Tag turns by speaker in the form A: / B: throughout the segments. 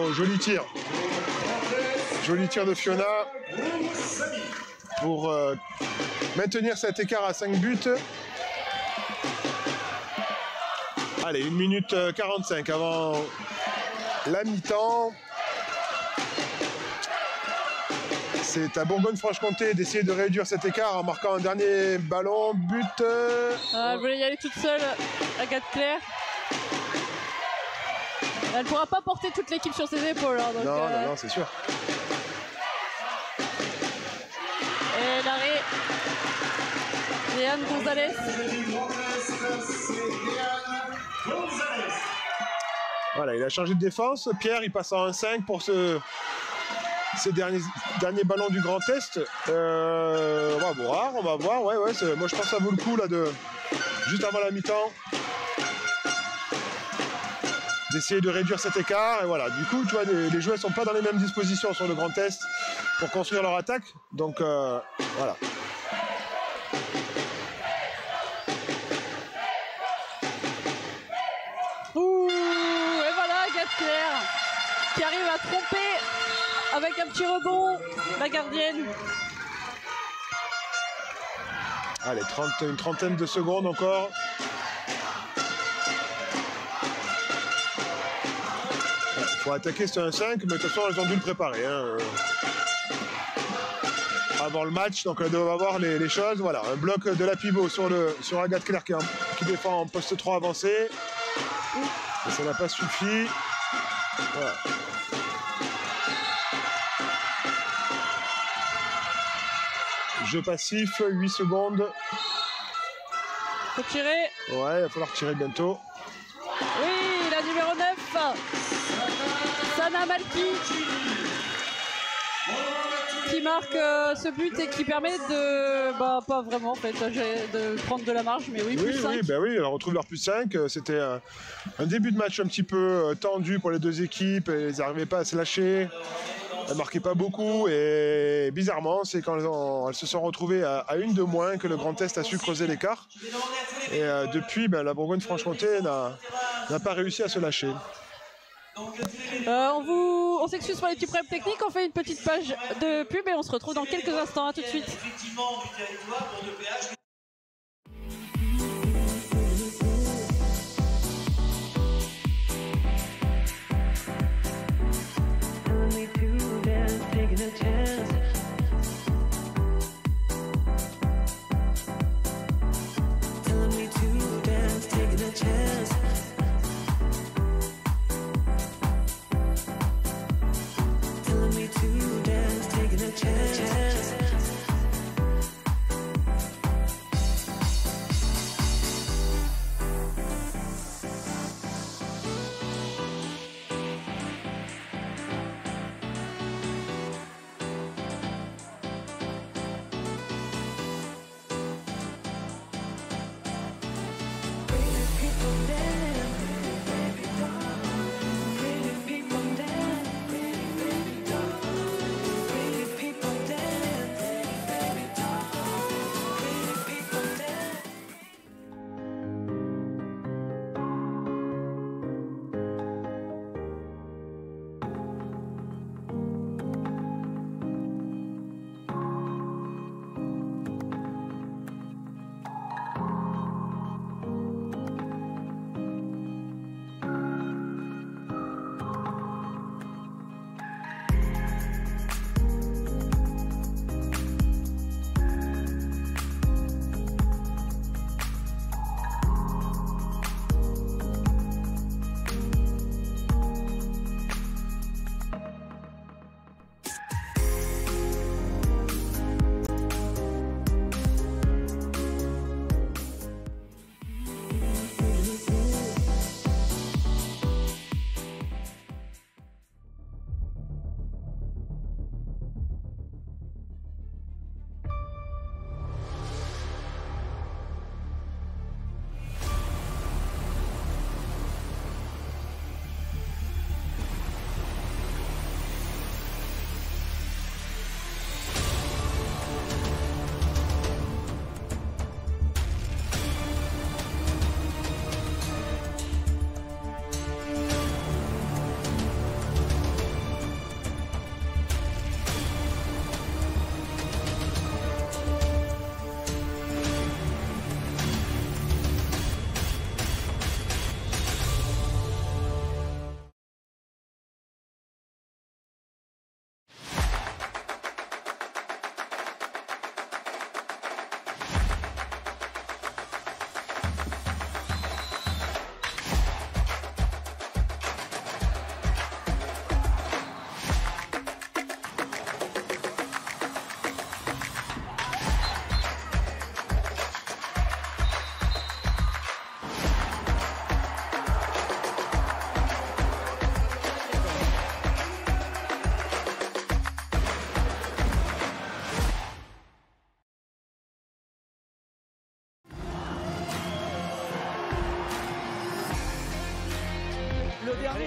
A: Oh, joli tir. Joli tir de Fiona pour maintenir cet écart à 5 buts. Allez, 1 minute 45 avant la mi-temps. C'est à Bourgogne-Franche-Comté d'essayer de réduire cet écart en marquant un dernier ballon. But.
B: Elle voulait y aller toute seule, Agathe Claire. Elle ne pourra pas porter toute l'équipe sur ses épaules. Hein, donc,
A: non, c'est sûr.
B: Et l'arrêt. Léane Gonzalez.
A: Voilà, il a changé de défense. Pierre, il passe en 1-5 pour ces derniers ballons du Grand Est. On va voir. Ouais, moi je pense que ça vaut le coup là juste avant la mi-temps d'essayer de réduire cet écart. Et voilà, du coup, tu vois, les joueurs ne sont pas dans les mêmes dispositions sur le Grand Est pour construire leur attaque. Donc voilà.
B: Et voilà, Agathe Claire qui arrive à tromper avec un petit rebond la gardienne.
A: Allez, une trentaine de secondes encore. Il faut attaquer ce 1-5, mais de toute façon, elles ont dû le préparer. Hein. Avant le match, donc elles doivent avoir les choses. Voilà, un bloc de la pivot sur Agathe Claire qui défend en poste 3 avancé. Et ça n'a pas suffi. Voilà. Jeu passif, 8 secondes.
B: Faut tirer.
A: Ouais, il va falloir tirer bientôt.
B: Oui, la numéro 9. Sana Malki. Qui marque ce but et qui permet de... pas vraiment en fait, de prendre de la marge, mais oui, plus 5.
A: Oui, on retrouve leur plus 5. C'était un début de match un petit peu tendu pour les deux équipes. Elles n'arrivaient pas à se lâcher. Elles ne marquaient pas beaucoup. Et bizarrement, c'est quand elles se sont retrouvées à une de moins que le Grand Est a su creuser l'écart. Et depuis, la Bourgogne-Franche-Comté n'a pas réussi à se lâcher.
B: On s'excuse pour les petits problèmes techniques, on fait une petite page de pub et on se retrouve dans quelques instants, à tout de suite.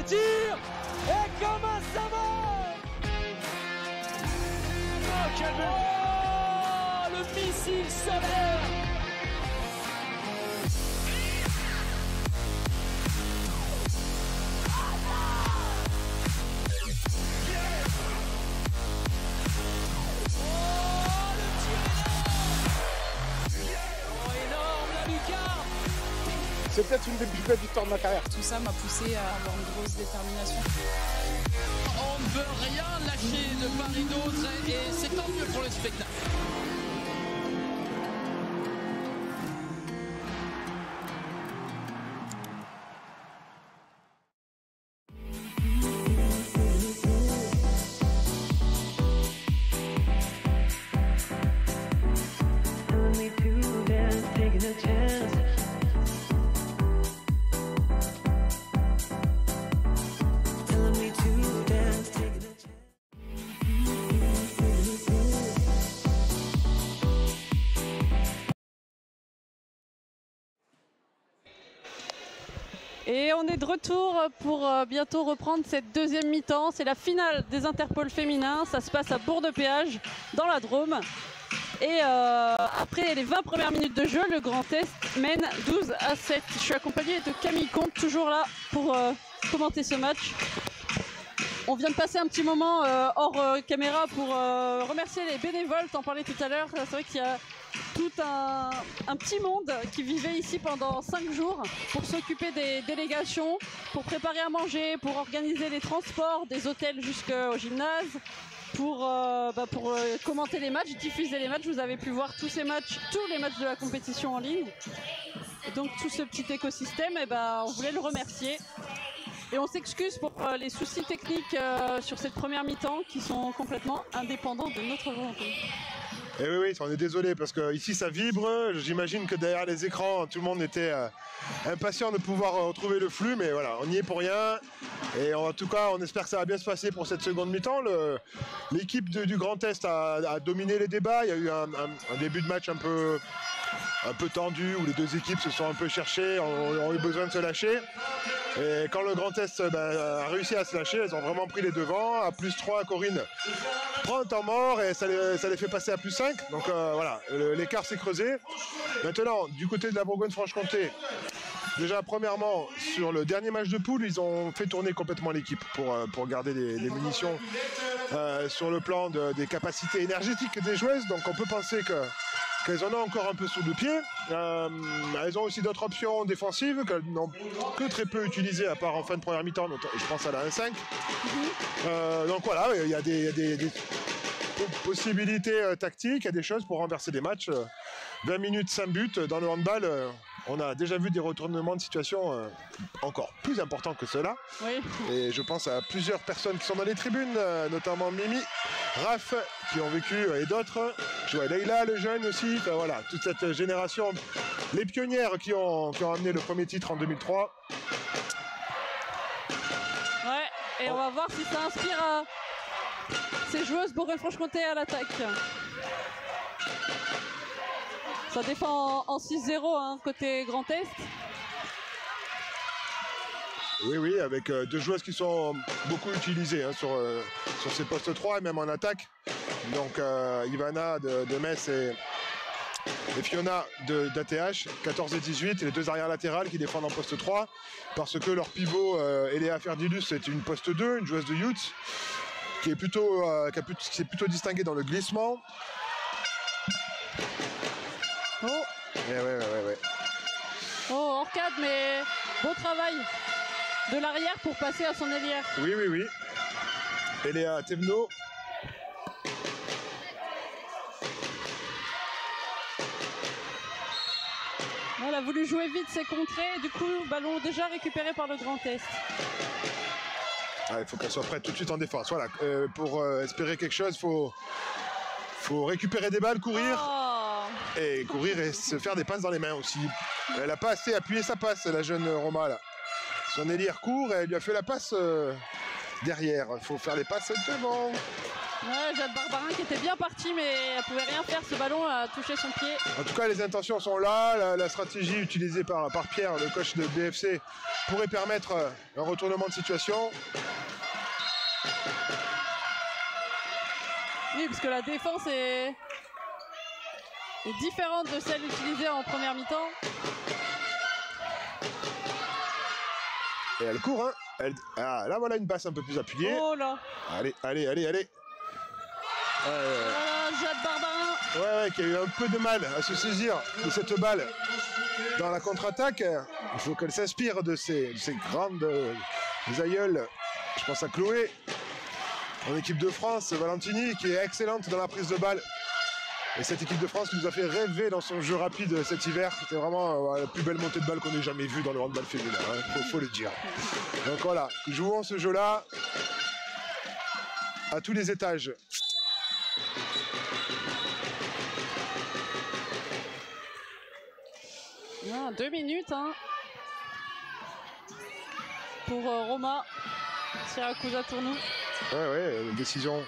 C: les tirs. Et comme un savant. Oh, le missile solaire.
A: C'est peut-être une des plus belles victoires de ma carrière.
D: Tout ça m'a poussé à avoir une grosse détermination.
E: On ne veut rien lâcher de part et d'autre et c'est tant mieux pour le spectacle.
B: Et on est de retour pour bientôt reprendre cette deuxième mi-temps. C'est la finale des Interpol féminins. Ça se passe à Bourg-de-Péage, dans la Drôme. Et après les 20 premières minutes de jeu, le Grand Est mène 12-7. Je suis accompagnée de Camille Comte, toujours là pour commenter ce match. On vient de passer un petit moment hors caméra pour remercier les bénévoles. T'en parlais tout à l'heure. C'est vrai qu'il y a tout un petit monde qui vivait ici pendant 5 jours pour s'occuper des délégations, pour préparer à manger, pour organiser les transports des hôtels jusqu'au gymnase, pour commenter les matchs, diffuser les matchs. Vous avez pu voir tous les matchs de la compétition en ligne. Et donc tout ce petit écosystème, on voulait le remercier. Et on s'excuse pour les soucis techniques sur cette première mi-temps qui sont complètement indépendants de notre volonté.
A: Et oui, on est désolé parce que ici ça vibre. J'imagine que derrière les écrans, tout le monde était impatient de pouvoir retrouver le flux, mais voilà, on n'y est pour rien. Et en tout cas, on espère que ça va bien se passer pour cette seconde mi-temps. L'équipe du Grand Est a dominé les débats. Il y a eu un début de match un peu tendu où les deux équipes se sont un peu cherchées, ont eu besoin de se lâcher. Et quand le Grand Est a réussi à se lâcher, elles ont vraiment pris les devants. À +3, Corinne prend un temps mort et ça les fait passer à +5. Donc voilà, l'écart s'est creusé. Maintenant, du côté de la Bourgogne-Franche-Comté, déjà premièrement, sur le dernier match de poule, ils ont fait tourner complètement l'équipe pour garder des munitions sur le plan des capacités énergétiques des joueuses. Donc on peut penser qu'elles en ont encore un peu sous le pied. Elles ont aussi d'autres options défensives qu'elles n'ont que très peu utilisées, à part en fin de première mi-temps, je pense à la 1-5. Donc voilà, il y a des possibilités tactiques, il y a des choses pour renverser des matchs. 20 minutes, 5 buts dans le handball. On a déjà vu des retournements de situation encore plus importants que cela.
B: Oui.
A: Et je pense à plusieurs personnes qui sont dans les tribunes, notamment Mimi, Raph, qui ont vécu, et d'autres. Je vois Leïla, le jeune aussi. Enfin, voilà, toute cette génération, les pionnières qui ont amené le premier titre en 2003.
B: Ouais, et on va voir si ça inspire ces joueuses Bourgogne-Franche-Comté à l'attaque. Ça défend en 6-0 côté Grand Est.
A: Oui, avec deux joueuses qui sont beaucoup utilisées sur ces postes 3 et même en attaque. Donc Ivana de Metz et Fiona d'ATH, 14 et 18, et les deux arrières latérales qui défendent en poste 3, parce que leur pivot, Eléa Ferdilus, c'est une poste 2, une joueuse de youth, qui s'est plutôt distinguée dans le glissement.
B: Oh.
A: Ouais.
B: Oh, Orcade, mais beau travail de l'arrière pour passer à son ailière.
A: Oui. Eléa Thévenot.
B: Elle a voulu jouer vite ses contrées, du coup, ballon déjà récupéré par le Grand Est.
A: Il faut qu'elle soit prête tout de suite en défense. Voilà, pour espérer quelque chose, faut récupérer des balles, courir.
B: Oh.
A: Et courir et se faire des passes dans les mains aussi. Elle n'a pas assez appuyé sa passe, la jeune Roma là. Son ailière court et elle lui a fait la passe derrière. Il faut faire les passes devant.
B: Ouais, Jade Barbarin qui était bien partie, mais elle pouvait rien faire. Ce ballon a touché son pied.
A: En tout cas, les intentions sont là. La stratégie utilisée par Pierre, le coach de BFC, pourrait permettre un retournement de situation.
B: Oui, parce que la défense est différente de celle utilisée en première mi-temps.
A: Et elle court, hein. Ah, là, voilà une passe un peu plus appuyée.
B: Oh là.
A: Allez.
B: Voilà, Jade Barbarin.
A: Ouais, qui a eu un peu de mal à se saisir de cette balle dans la contre-attaque. Il faut qu'elle s'inspire de ces grandes aïeules. Je pense à Chloé, en équipe de France, Valentini, qui est excellente dans la prise de balle. Et cette équipe de France qui nous a fait rêver dans son jeu rapide cet hiver. C'était vraiment la plus belle montée de balle qu'on ait jamais vue dans le handball féminin, hein. Faut le dire. Donc voilà, jouons ce jeu-là à tous les étages.
B: Ah, 2 minutes hein, pour Roma Siracusa Tournou.
A: Ouais, une décision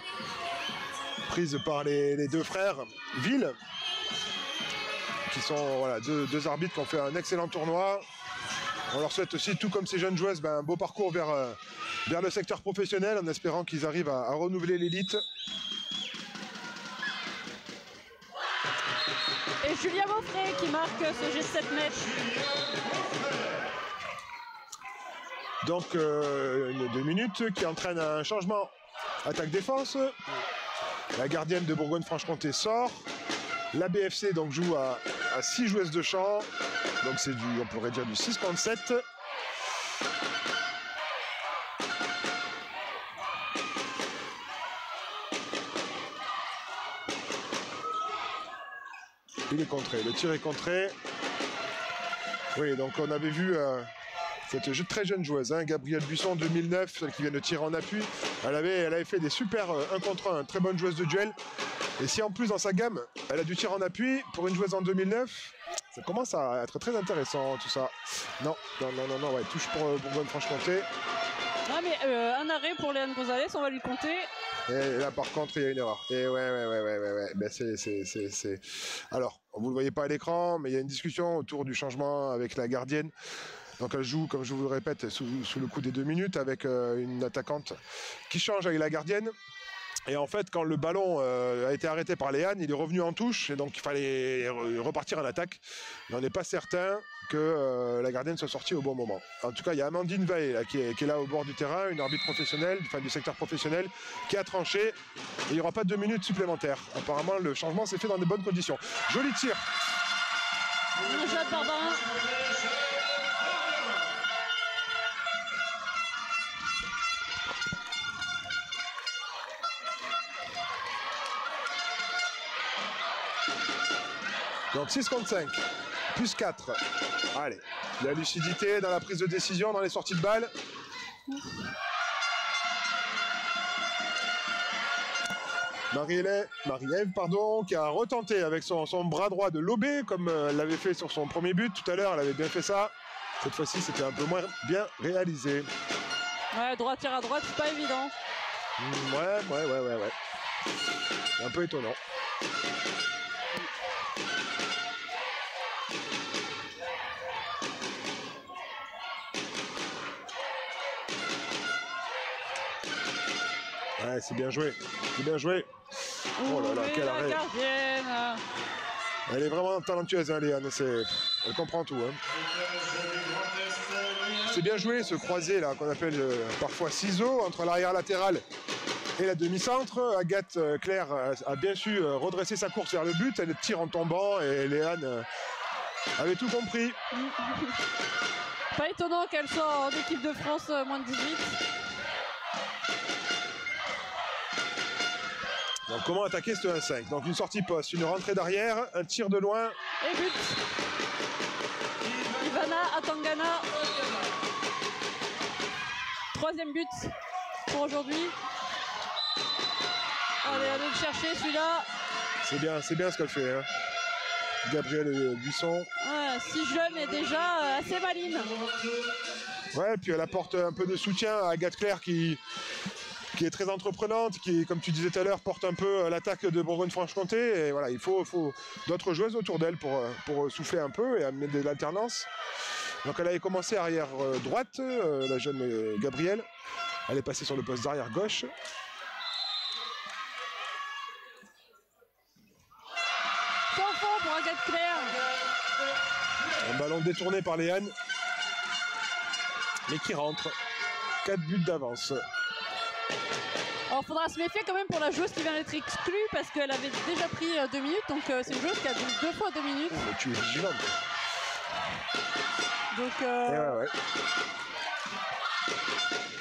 A: prise par les deux frères Ville, qui sont voilà, deux arbitres qui ont fait un excellent tournoi. On leur souhaite aussi, tout comme ces jeunes joueuses, un beau parcours vers le secteur professionnel, en espérant qu'ils arrivent à renouveler l'élite.
B: Et Julia Beaufray qui marque ce G7 mètres.
A: Donc 2 minutes qui entraîne un changement attaque-défense. La gardienne de Bourgogne-Franche-Comté sort. La BFC donc joue à 6 joueuses de champ. Donc c'est on pourrait dire du 6-7. Il est contré, le tir est contré. Oui, donc on avait vu cette très jeune joueuse, hein, Gabrielle Buisson, 2009, celle qui vient de tirer en appui. Elle avait fait des super 1 contre 1, très bonne joueuse de duel. Et si en plus dans sa gamme, elle a du tir en appui, pour une joueuse en 2009, ça commence à être très intéressant tout ça. Non, ouais, touche pour Bourgogne-Franche-Comté.
B: Ah mais un arrêt pour Léane Gonzalez, on va lui compter.
A: Et là par contre il y a une erreur. Et ouais. Ben, c'est... Alors, vous ne le voyez pas à l'écran, mais il y a une discussion autour du changement avec la gardienne. Donc elle joue, comme je vous le répète, sous le coup des 2 minutes avec une attaquante qui change avec la gardienne. Et en fait, quand le ballon a été arrêté par Léane, il est revenu en touche et donc il fallait repartir en attaque. Et on n'est pas certain que la gardienne soit sortie au bon moment. En tout cas, il y a Amandine Veil là, qui est là au bord du terrain, une arbitre professionnelle, enfin du secteur professionnel, qui a tranché. Et il n'y aura pas de 2 minutes supplémentaires. Apparemment, le changement s'est fait dans de bonnes conditions. Joli tir.
B: Jade Barbarin.
A: Donc 6 contre 5, plus 4. Allez, la lucidité dans la prise de décision, dans les sorties de balles. Marie-Ève, qui a retenté avec son bras droit de lober, comme elle l'avait fait sur son premier but. Tout à l'heure, elle avait bien fait ça. Cette fois-ci, c'était un peu moins bien réalisé.
B: Ouais, droitière à droite, c'est pas évident.
A: Ouais. Un peu étonnant. Ouais, c'est bien joué. Oh là là, quel arrêt.
B: Gardienne.
A: Elle est vraiment talentueuse, hein, Léane. Elle comprend tout. Hein. C'est bien joué, ce croisé là qu'on appelle parfois ciseau entre l'arrière latéral et la demi-centre. Agathe Claire a bien su redresser sa course vers le but. Elle tire en tombant et Léane avait tout compris.
B: Pas étonnant qu'elle soit en équipe de France moins de 18.
A: Donc comment attaquer ce 1-5? Donc une sortie poste, une rentrée d'arrière, un tir de loin.
B: Et but. Ivana Atangana. 3e but pour aujourd'hui. Allez le chercher celui-là.
A: C'est bien ce qu'elle fait. Hein. Gabrielle Buisson.
B: Ouais, si jeune et déjà assez maline.
A: Ouais, puis elle apporte un peu de soutien à Agathe Claire qui qui est très entreprenante, qui, comme tu disais tout à l'heure, porte un peu l'attaque de Bourgogne-Franche-Comté. Et voilà, il faut d'autres joueuses autour d'elle pour souffler un peu et amener de l'alternance. Donc elle avait commencé arrière droite, la jeune Gabrielle. Elle est passée sur le poste d'arrière gauche.
B: Sans fond pour Agathe Claire.
A: Un ballon détourné par Léane, mais qui rentre. 4 buts d'avance.
B: Alors, il faudra se méfier quand même pour la joueuse qui vient d'être exclue parce qu'elle avait déjà pris 2 minutes. Donc, c'est une joueuse qui a 2 fois 2 minutes.
A: Oh, mais tu es vigilante.
B: Donc,
A: Ouais.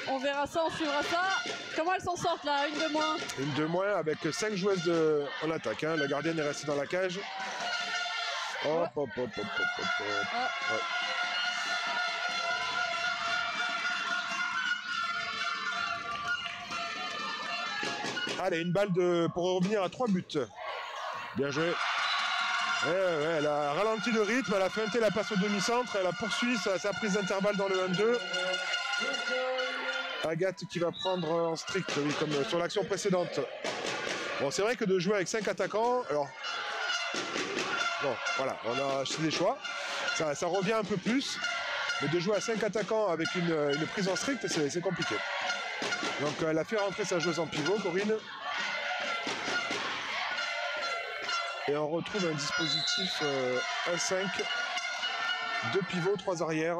B: on verra ça, on suivra ça. Comment elles s'en sortent là? Une de moins.
A: Une de moins avec 5 joueuses en attaque. Hein. La gardienne est restée dans la cage. Hop.
B: Ah.
A: Ouais. Allez, une balle pour revenir à 3 buts. Bien joué. Elle a ralenti le rythme, elle a feinté la passe au demi-centre, elle a poursuivi sa prise d'intervalle dans le 1-2. Agathe qui va prendre en strict, oui, comme sur l'action précédente. Bon, c'est vrai que de jouer avec 5 attaquants, alors... Bon, voilà, on a acheté des choix. Ça revient un peu plus. Mais de jouer à 5 attaquants avec une prise en strict, c'est compliqué. Donc elle a fait rentrer sa joueuse en pivot, Corinne. Et on retrouve un dispositif 1-5. 2 pivots, 3 arrières.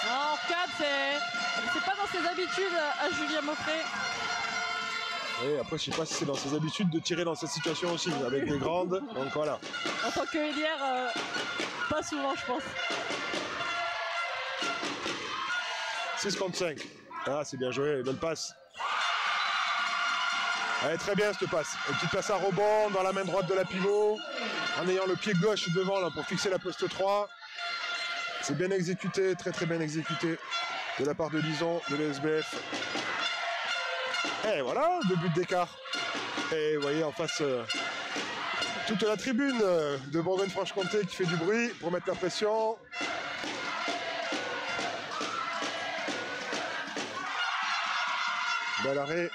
B: En 4, c'est pas dans ses habitudes à Julia Moffret.
A: Et après, je sais pas si c'est dans ses habitudes de tirer dans cette situation aussi, avec des grandes. Donc voilà.
B: En tant que ailière, pas souvent, je pense.
A: 6 contre 5. Ah, c'est bien joué, belle passe. Elle est très bien cette passe. Une petite passe à rebond dans la main droite de la pivot, en ayant le pied gauche devant là, pour fixer la poste 3. C'est bien exécuté, très très bien exécuté de la part de Lison, de l'ESBF. Et voilà, 2 buts d'écart. Et vous voyez en face toute la tribune de Bourgogne-Franche-Comté qui fait du bruit pour mettre la pression. Bel arrêt.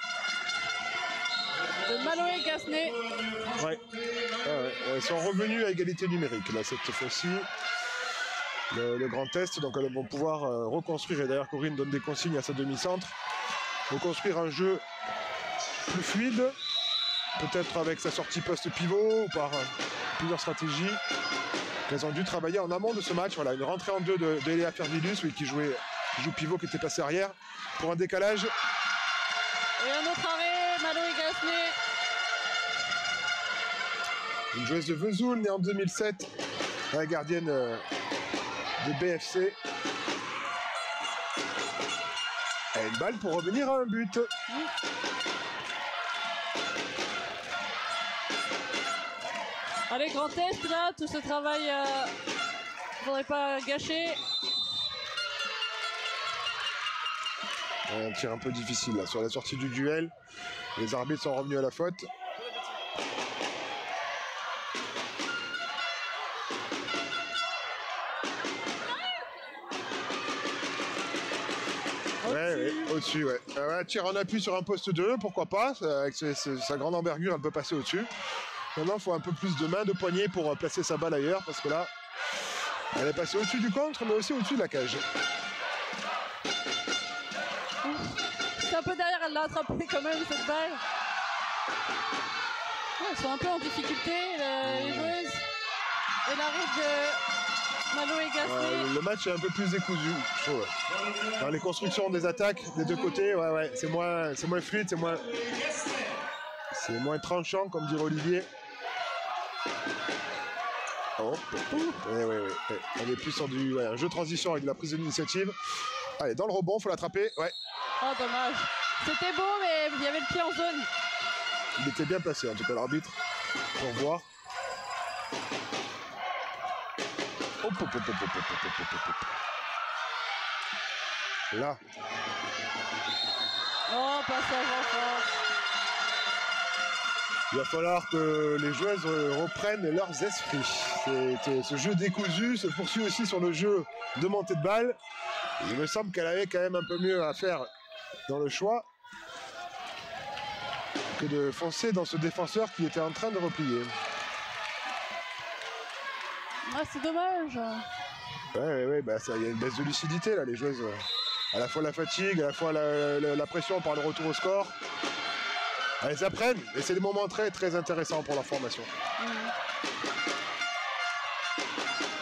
B: De Maloé Gassenet.
A: Ouais. Elles sont revenues à égalité numérique là cette fois-ci. Le grand test, donc elles vont pouvoir reconstruire, et d'ailleurs Corinne donne des consignes à sa demi-centre, reconstruire un jeu plus fluide, peut-être avec sa sortie post-pivot ou par plusieurs stratégies qu'elles ont dû travailler en amont de ce match. Voilà, une rentrée en 2 de Eléa Fervilus, oui, qui joue pivot, qui était passé arrière pour un décalage.
B: Et un autre arrêt, Maloé Gassenet.
A: Une joueuse de Vesoul, née en 2007, la gardienne de BFC. Et une balle pour revenir à un but.
B: Allez, grand test là, tout ce travail, faudrait pas gâcher.
A: Un tir un peu difficile là sur la sortie du duel. Les arbitres sont revenus à la faute. Ouais, au-dessus, ouais. Tir en appui sur un poste 2, pourquoi pas. Avec sa grande envergure, elle peut passer au-dessus. Maintenant, il faut un peu plus de main, de poignet pour placer sa balle ailleurs, parce que là, elle est passée au-dessus du contre, mais aussi au-dessus de la cage.
B: C'est un peu derrière, elle l'a attrapé quand même cette balle. Ouais, elles sont un peu en difficulté, les joueuses. Et l'arrêt de Maloé Gassenet.
A: Le match est un peu plus décousu, je trouve. Dans les constructions des attaques des deux côtés, ouais, c'est moins fluide, c'est moins tranchant, comme dirait Olivier. Oh. Ouais. On est plus sur un jeu de transition avec de la prise d'initiative. Allez, dans le rebond, faut l'attraper. Ouais.
B: Oh, dommage. C'était beau, mais il y avait le pied en zone.
A: Il était bien placé, en tout cas, l'arbitre, pour voir. Là.
B: Oh, passage en force.
A: Il va falloir que les joueuses reprennent leurs esprits. Ce jeu décousu se poursuit aussi sur le jeu de montée de balle. Il me semble qu'elle avait quand même un peu mieux à faire dans le choix que de foncer dans ce défenseur qui était en train de replier.
B: Ah, c'est dommage.
A: Ouais, bah, il y a une baisse de lucidité là, les joueuses. À la fois la fatigue, à la fois la pression par le retour au score. Elles apprennent et c'est des moments très très intéressants pour leur formation.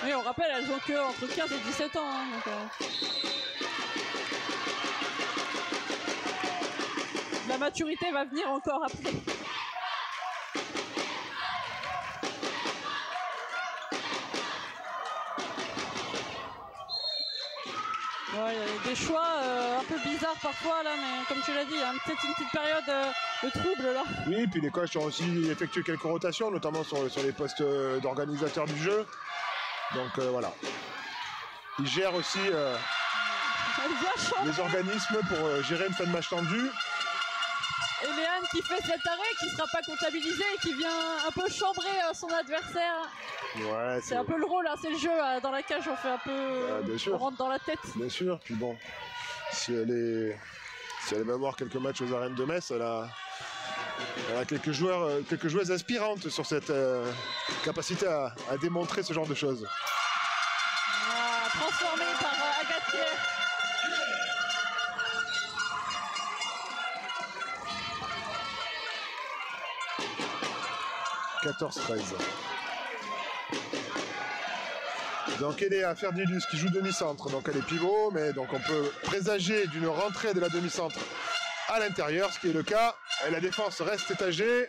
B: Oui, on rappelle, elles ont que entre 15 et 17 ans. Hein, donc, la maturité va venir encore après. Ouais, il y a des choix un peu bizarres parfois là, mais comme tu l'as dit, il y a peut-être une petite période de trouble là.
A: Oui, puis les coachs ont aussi effectué quelques rotations, notamment sur les postes d'organisateurs du jeu. Donc voilà. Ils gèrent aussi les organismes pour gérer une fin de match tendue.
B: Et Léane qui fait cet arrêt qui ne sera pas comptabilisé et qui vient un peu chambrer son adversaire.
A: Ouais,
B: c'est un peu le rôle, hein, c'est le jeu. Dans la cage, on fait un peu.
A: Bien sûr.
B: On rentre dans la tête.
A: Bien sûr, puis bon, si elle va avoir quelques matchs aux arènes de Metz, elle a quelques joueuses aspirantes sur cette capacité à démontrer ce genre de choses.
B: Transformé par Agathe Pierre. «
A: 14-13. Donc Eléa Ferdilus qui joue demi-centre, donc elle est pivot, mais donc on peut présager d'une rentrée de la demi-centre à l'intérieur, ce qui est le cas. Et la défense reste étagée.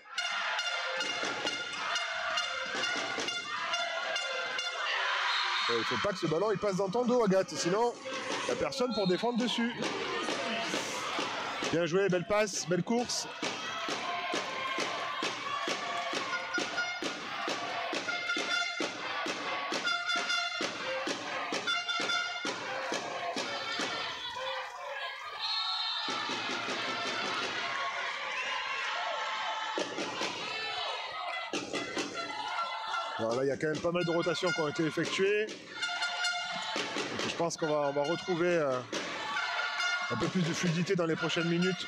A: Et il ne faut pas que ce ballon il passe dans ton dos, Agathe, sinon il n'y a personne pour défendre dessus. Bien joué, belle passe, belle course. Alors là, il y a quand même pas mal de rotations qui ont été effectuées. Donc, je pense qu'on va retrouver un peu plus de fluidité dans les prochaines minutes.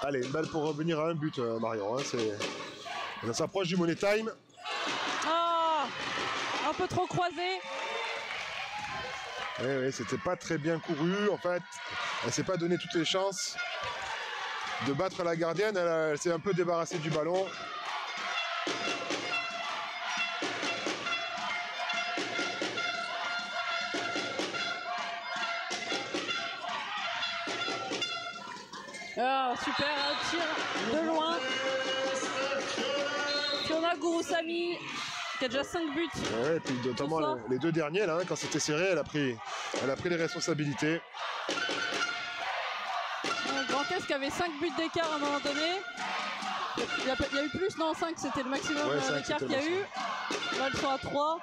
A: Allez, une balle pour revenir à un but, Marion. Hein, on s'approche du money time.
B: Ah, un peu trop croisé.
A: Oui, c'était pas très bien couru. En fait, elle s'est pas donné toutes les chances de battre la gardienne. Elle s'est un peu débarrassée du ballon.
B: Ah, super, un tir de loin. Fiona Gouroussamy qui a déjà 5 buts.
A: Ouais, et puis notamment les deux derniers, là, hein, quand c'était serré, elle a pris les responsabilités.
B: Grantesque avait 5 buts d'écart à un moment donné. Il y a eu plus, non, 5 c'était le maximum d'écart qu'il y a eu. Là, elles sont à 3.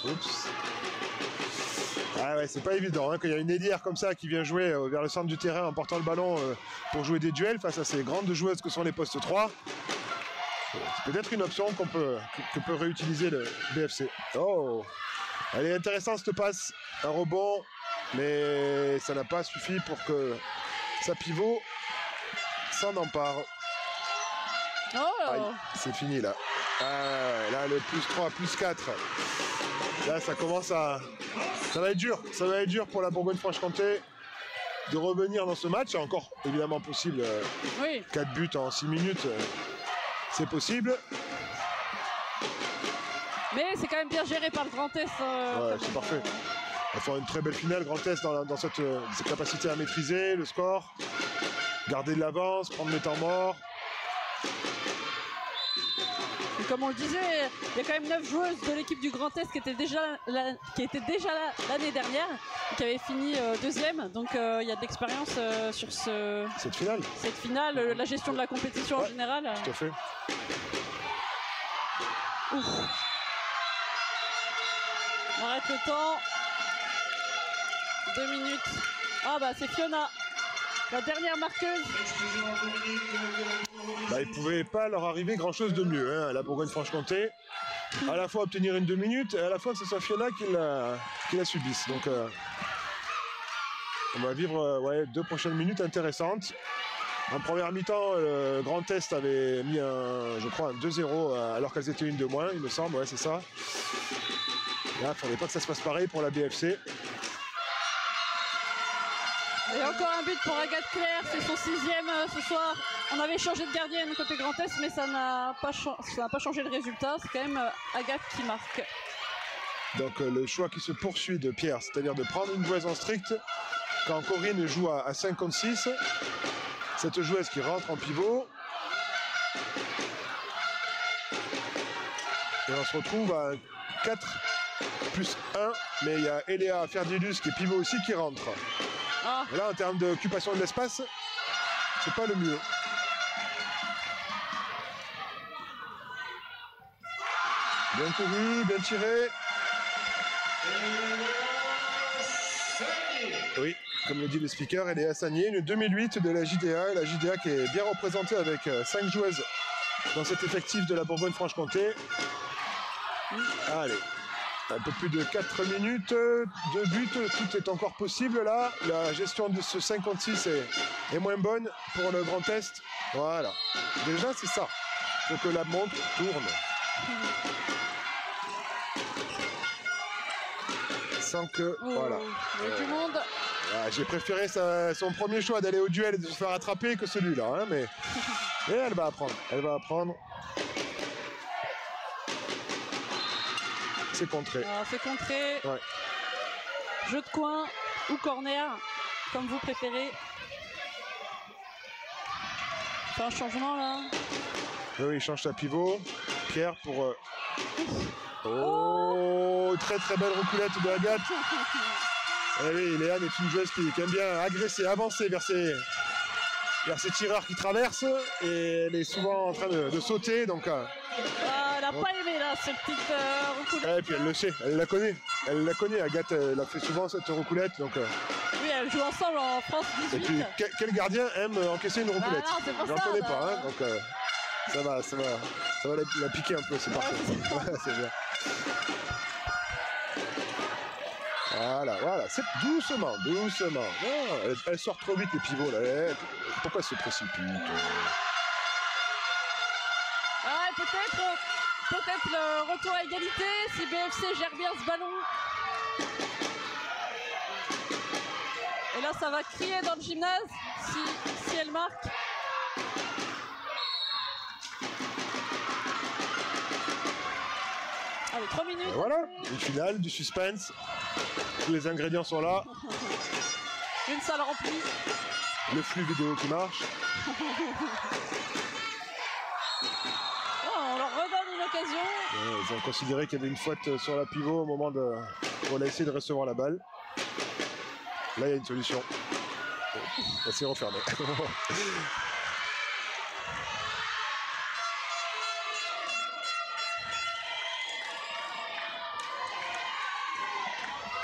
A: Oups. Ah ouais, c'est pas évident hein, quand il y a une ailière comme ça qui vient jouer vers le centre du terrain en portant le ballon pour jouer des duels face à ces grandes joueuses que sont les postes 3. C'est peut-être une option que peut réutiliser le BFC. Oh, elle est intéressante cette passe, un rebond, mais ça n'a pas suffi pour que sa pivot s'en empare.
B: Oh,
A: c'est fini là. Ah, là le plus 3, plus 4. Là ça commence à... Ça va être dur pour la Bourgogne-Franche-Comté de revenir dans ce match. C'est encore évidemment possible.
B: oui.
A: 4 buts en 6 minutes, c'est possible.
B: Mais c'est quand même bien géré par le Grand Est.
A: Ouais, c'est parfait. Il faut une très belle finale, Grand Est dans cette capacité à maîtriser le score, garder de l'avance, prendre les temps morts.
B: Et comme on le disait, il y a quand même 9 joueuses de l'équipe du Grand Est qui étaient déjà là l'année dernière et qui avaient fini deuxième. Donc il y a de l'expérience sur
A: cette finale,
B: la gestion de la compétition en général.
A: Tout à fait.
B: Ouf. On arrête le temps. 2 minutes. Ah bah c'est Fiona la dernière marqueuse.
A: Bah, il ne pouvait pas leur arriver grand-chose de mieux, hein, à la Bourgogne-Franche-Comté. À la fois obtenir une 2 minutes, et à la fois que ce soit Fiona qui la subisse. Donc, on va vivre ouais, 2 prochaines minutes intéressantes. En première mi-temps, le Grand Est avait mis je crois un 2-0 alors qu'elles étaient une de moins, il me semble, ouais c'est ça. Là, il ne fallait pas que ça se passe pareil pour la BFC.
B: Et encore un but pour Agathe Claire, c'est son 6e ce soir. On avait changé de gardienne côté Grand Est, mais ça n'a pas changé le résultat. C'est quand même Agathe qui marque.
A: Donc le choix qui se poursuit de Pierre, c'est-à-dire de prendre une joueuse en strict quand Corinne joue à 5 contre 6. Cette joueuse qui rentre en pivot. Et on se retrouve à 4 plus 1, mais il y a Eléa Ferdilus qui est pivot aussi qui rentre.
B: Ah.
A: Et là, en termes d'occupation de l'espace, c'est pas le mieux. Bien couru, bien tiré. Oui, comme le dit le speaker, Eléa Sagné, une 2008 de la JDA. Et la JDA qui est bien représentée avec 5 joueuses dans cet effectif de la Bourgogne-Franche-Comté. Allez. Un peu plus de 4 minutes, 2 buts, tout est encore possible là. La gestion de ce 56 est moins bonne pour le Grand Est. Voilà. Déjà c'est ça. Il faut que la montre tourne. Sans que... Voilà.
B: Il y a du monde.
A: J'ai préféré son premier choix d'aller au duel et de se faire attraper que celui-là. Hein, mais... Et elle va apprendre. Elle va apprendre. C'est contré.
B: Ah, c'est contré.
A: Ouais.
B: Jeu de coin ou corner, comme vous préférez. Fait un changement là.
A: Oui, il change sa pivot. Pierre pour... Oh, très très belle reculette de Agathe. Eh oui, Léane est une joueuse qui aime bien agresser, avancer vers ses tireurs qui traversent. Et elle est souvent en train de sauter. Donc,
B: elle n'a pas aimé là, cette petite reculette.
A: et puis elle le sait, elle la connaît. Elle la connaît, Agathe, elle a fait souvent cette reculette. Donc,
B: oui, elles jouent ensemble en France 18.
A: et puis, quel gardien aime encaisser une reculette?
B: J'en
A: connais pas, hein, donc ça va la piquer un peu, c'est parfait. Ouais, c'est bien. Voilà, c'est doucement. Non, elle sort trop vite les pivots là. Pourquoi elle se précipite?
B: Ah, peut-être le retour à égalité si BFC gère bien ce ballon. Et là, ça va crier dans le gymnase si elle marque. Allez, 3 minutes.
A: Et voilà, une finale, du suspense. Tous les ingrédients sont là.
B: Une salle remplie.
A: Le flux vidéo qui marche.
B: On leur redonne une occasion.
A: Ouais, ils ont considéré qu'il y avait une faute sur la pivot au moment où on a essayé de recevoir la balle. Là, il y a une solution. Elle s'est refermée.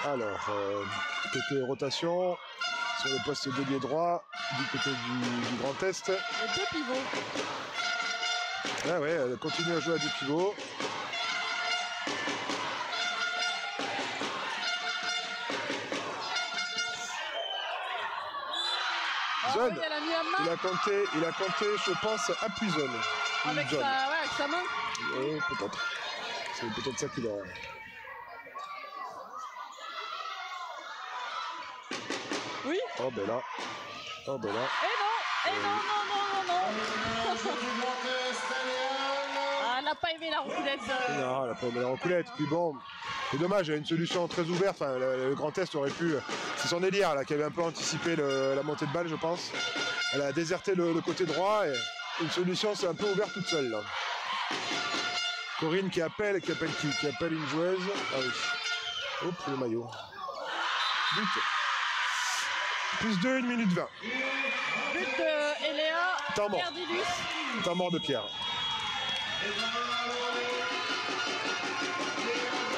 A: Alors, côté rotation, sur le poste d'ailier droit, du côté du Grand Est.
B: Et 2 pivots.
A: Ah ouais, elle continue à jouer à des pivots. Zone.
B: Oui, elle a mis la main.
A: Il a compté, je pense, à plus zone.
B: Avec sa main.
A: Oui, peut-être. C'est peut-être ça qu'il a...
B: Oui.
A: Oh ben là.
B: Et non. Ah, elle n'a pas aimé la reculette.
A: Non, elle n'a pas aimé la reculette. Puis bon, c'est dommage, il y a une solution très ouverte. Enfin, le Grand Est aurait pu... C'est son Eliar là qui avait un peu anticipé la montée de balle, je pense. Elle a déserté le côté droit et une solution s'est un peu ouverte toute seule là. Corinne qui appelle qui? Qui appelle une joueuse. Ah oui. Hop, le maillot. But. Plus 2, 1 minute 20.
B: But de Eléa.
A: Temps mort.
B: Ferdilus.
A: Temps mort de Pierre.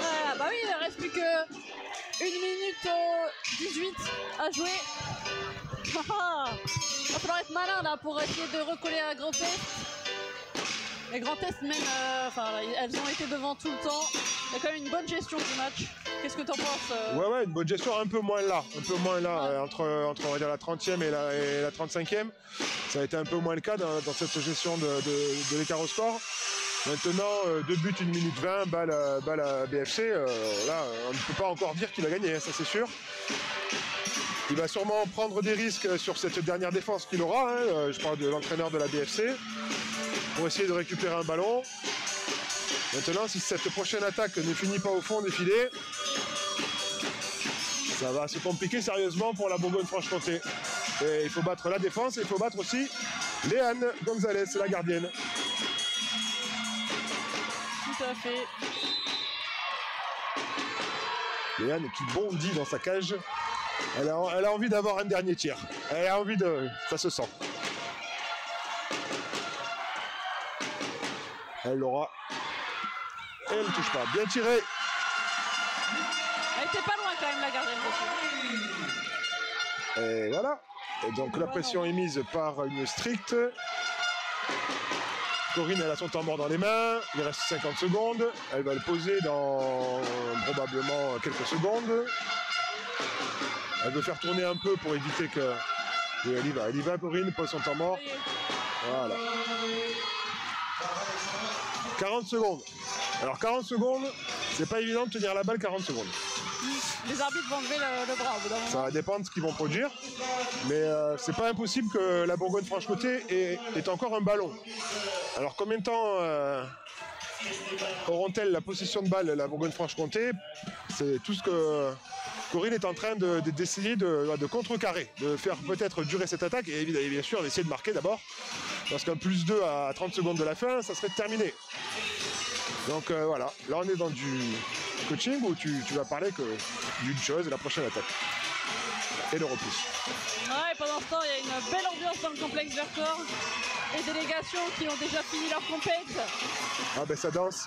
B: Ah bah oui, il ne reste plus que 1 minute 18 à jouer. Il va falloir être malin là pour essayer de recoller à Grand Est. Et Grand Est même, elles ont été devant tout le temps. Il y a quand même une bonne gestion du match. Qu'est-ce que tu en penses
A: Ouais, une bonne gestion, un peu moins là, entre on va dire la 30e et la 35e. Ça a été un peu moins le cas dans cette gestion de l'écart au score. Maintenant, 2 buts, 1 minute 20, balle à BFC. Là, on ne peut pas encore dire qu'il a gagné, ça c'est sûr. Il va sûrement prendre des risques sur cette dernière défense qu'il aura. Je parle de l'entraîneur de la BFC. Pour essayer de récupérer un ballon. Maintenant, si cette prochaine attaque ne finit pas au fond des filets, ça va se compliquer sérieusement pour la Bourgogne-Franche-Comté. Et il faut battre la défense et il faut battre aussi Léane Gonzalez, la gardienne.
B: Tout à fait.
A: Léane qui bondit dans sa cage. Elle a envie d'avoir un dernier tir. Elle a envie de... Ça se sent. Elle l'aura. Elle ne touche pas. Bien tiré.
B: Elle était pas loin quand même, la gardienne.
A: Et voilà. Et donc la pression est mise par une stricte. Corinne, elle a son temps mort dans les mains. Il reste 50 secondes. Elle va le poser dans probablement quelques secondes. Elle veut faire tourner un peu pour éviter que... Et elle y va, Corinne, pose son temps mort. Voilà. 40 secondes. Alors 40 secondes, c'est pas évident de tenir la balle 40 secondes.
B: Les arbitres vont lever le bras au bout d'un moment.
A: Ça va dépendre de ce qu'ils vont produire. Mais c'est pas impossible que la Bourgogne-Franche-Comté ait encore un ballon. Alors combien de temps auront-elles la possession de balle, la Bourgogne-Franche-Comté? C'est tout ce que Corinne est en train d'essayer de contrecarrer, de faire peut-être durer cette attaque et bien sûr d'essayer de marquer d'abord. Parce qu'un plus 2 à 30 secondes de la fin, ça serait terminé. Donc voilà, là on est dans du coaching où tu vas parler que d'une chose, la prochaine attaque. Et le repli.
B: Ouais, pendant ce temps, il y a une belle ambiance dans le complexe Vercors. Les délégations qui ont déjà fini leur compète.
A: Ah ben ça danse.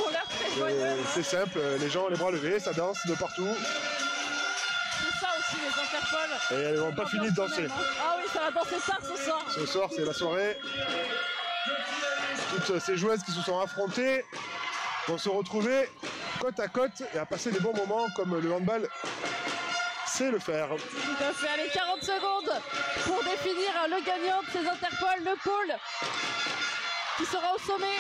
B: On l'air très joyeux.
A: C'est simple, les gens ont les bras levés, ça danse de partout.
B: C'est ça aussi les Interpol.
A: Et elles n'ont pas fini de danser.
B: Ah oui, ça va danser tard ce soir.
A: Ce soir, c'est la soirée. Toutes ces joueuses qui se sont affrontées vont se retrouver côte à côte et à passer des bons moments comme le handball sait le faire.
B: Tout à fait, allez, 40 secondes pour définir le gagnant de ces Interpol, le pôle qui sera au sommet.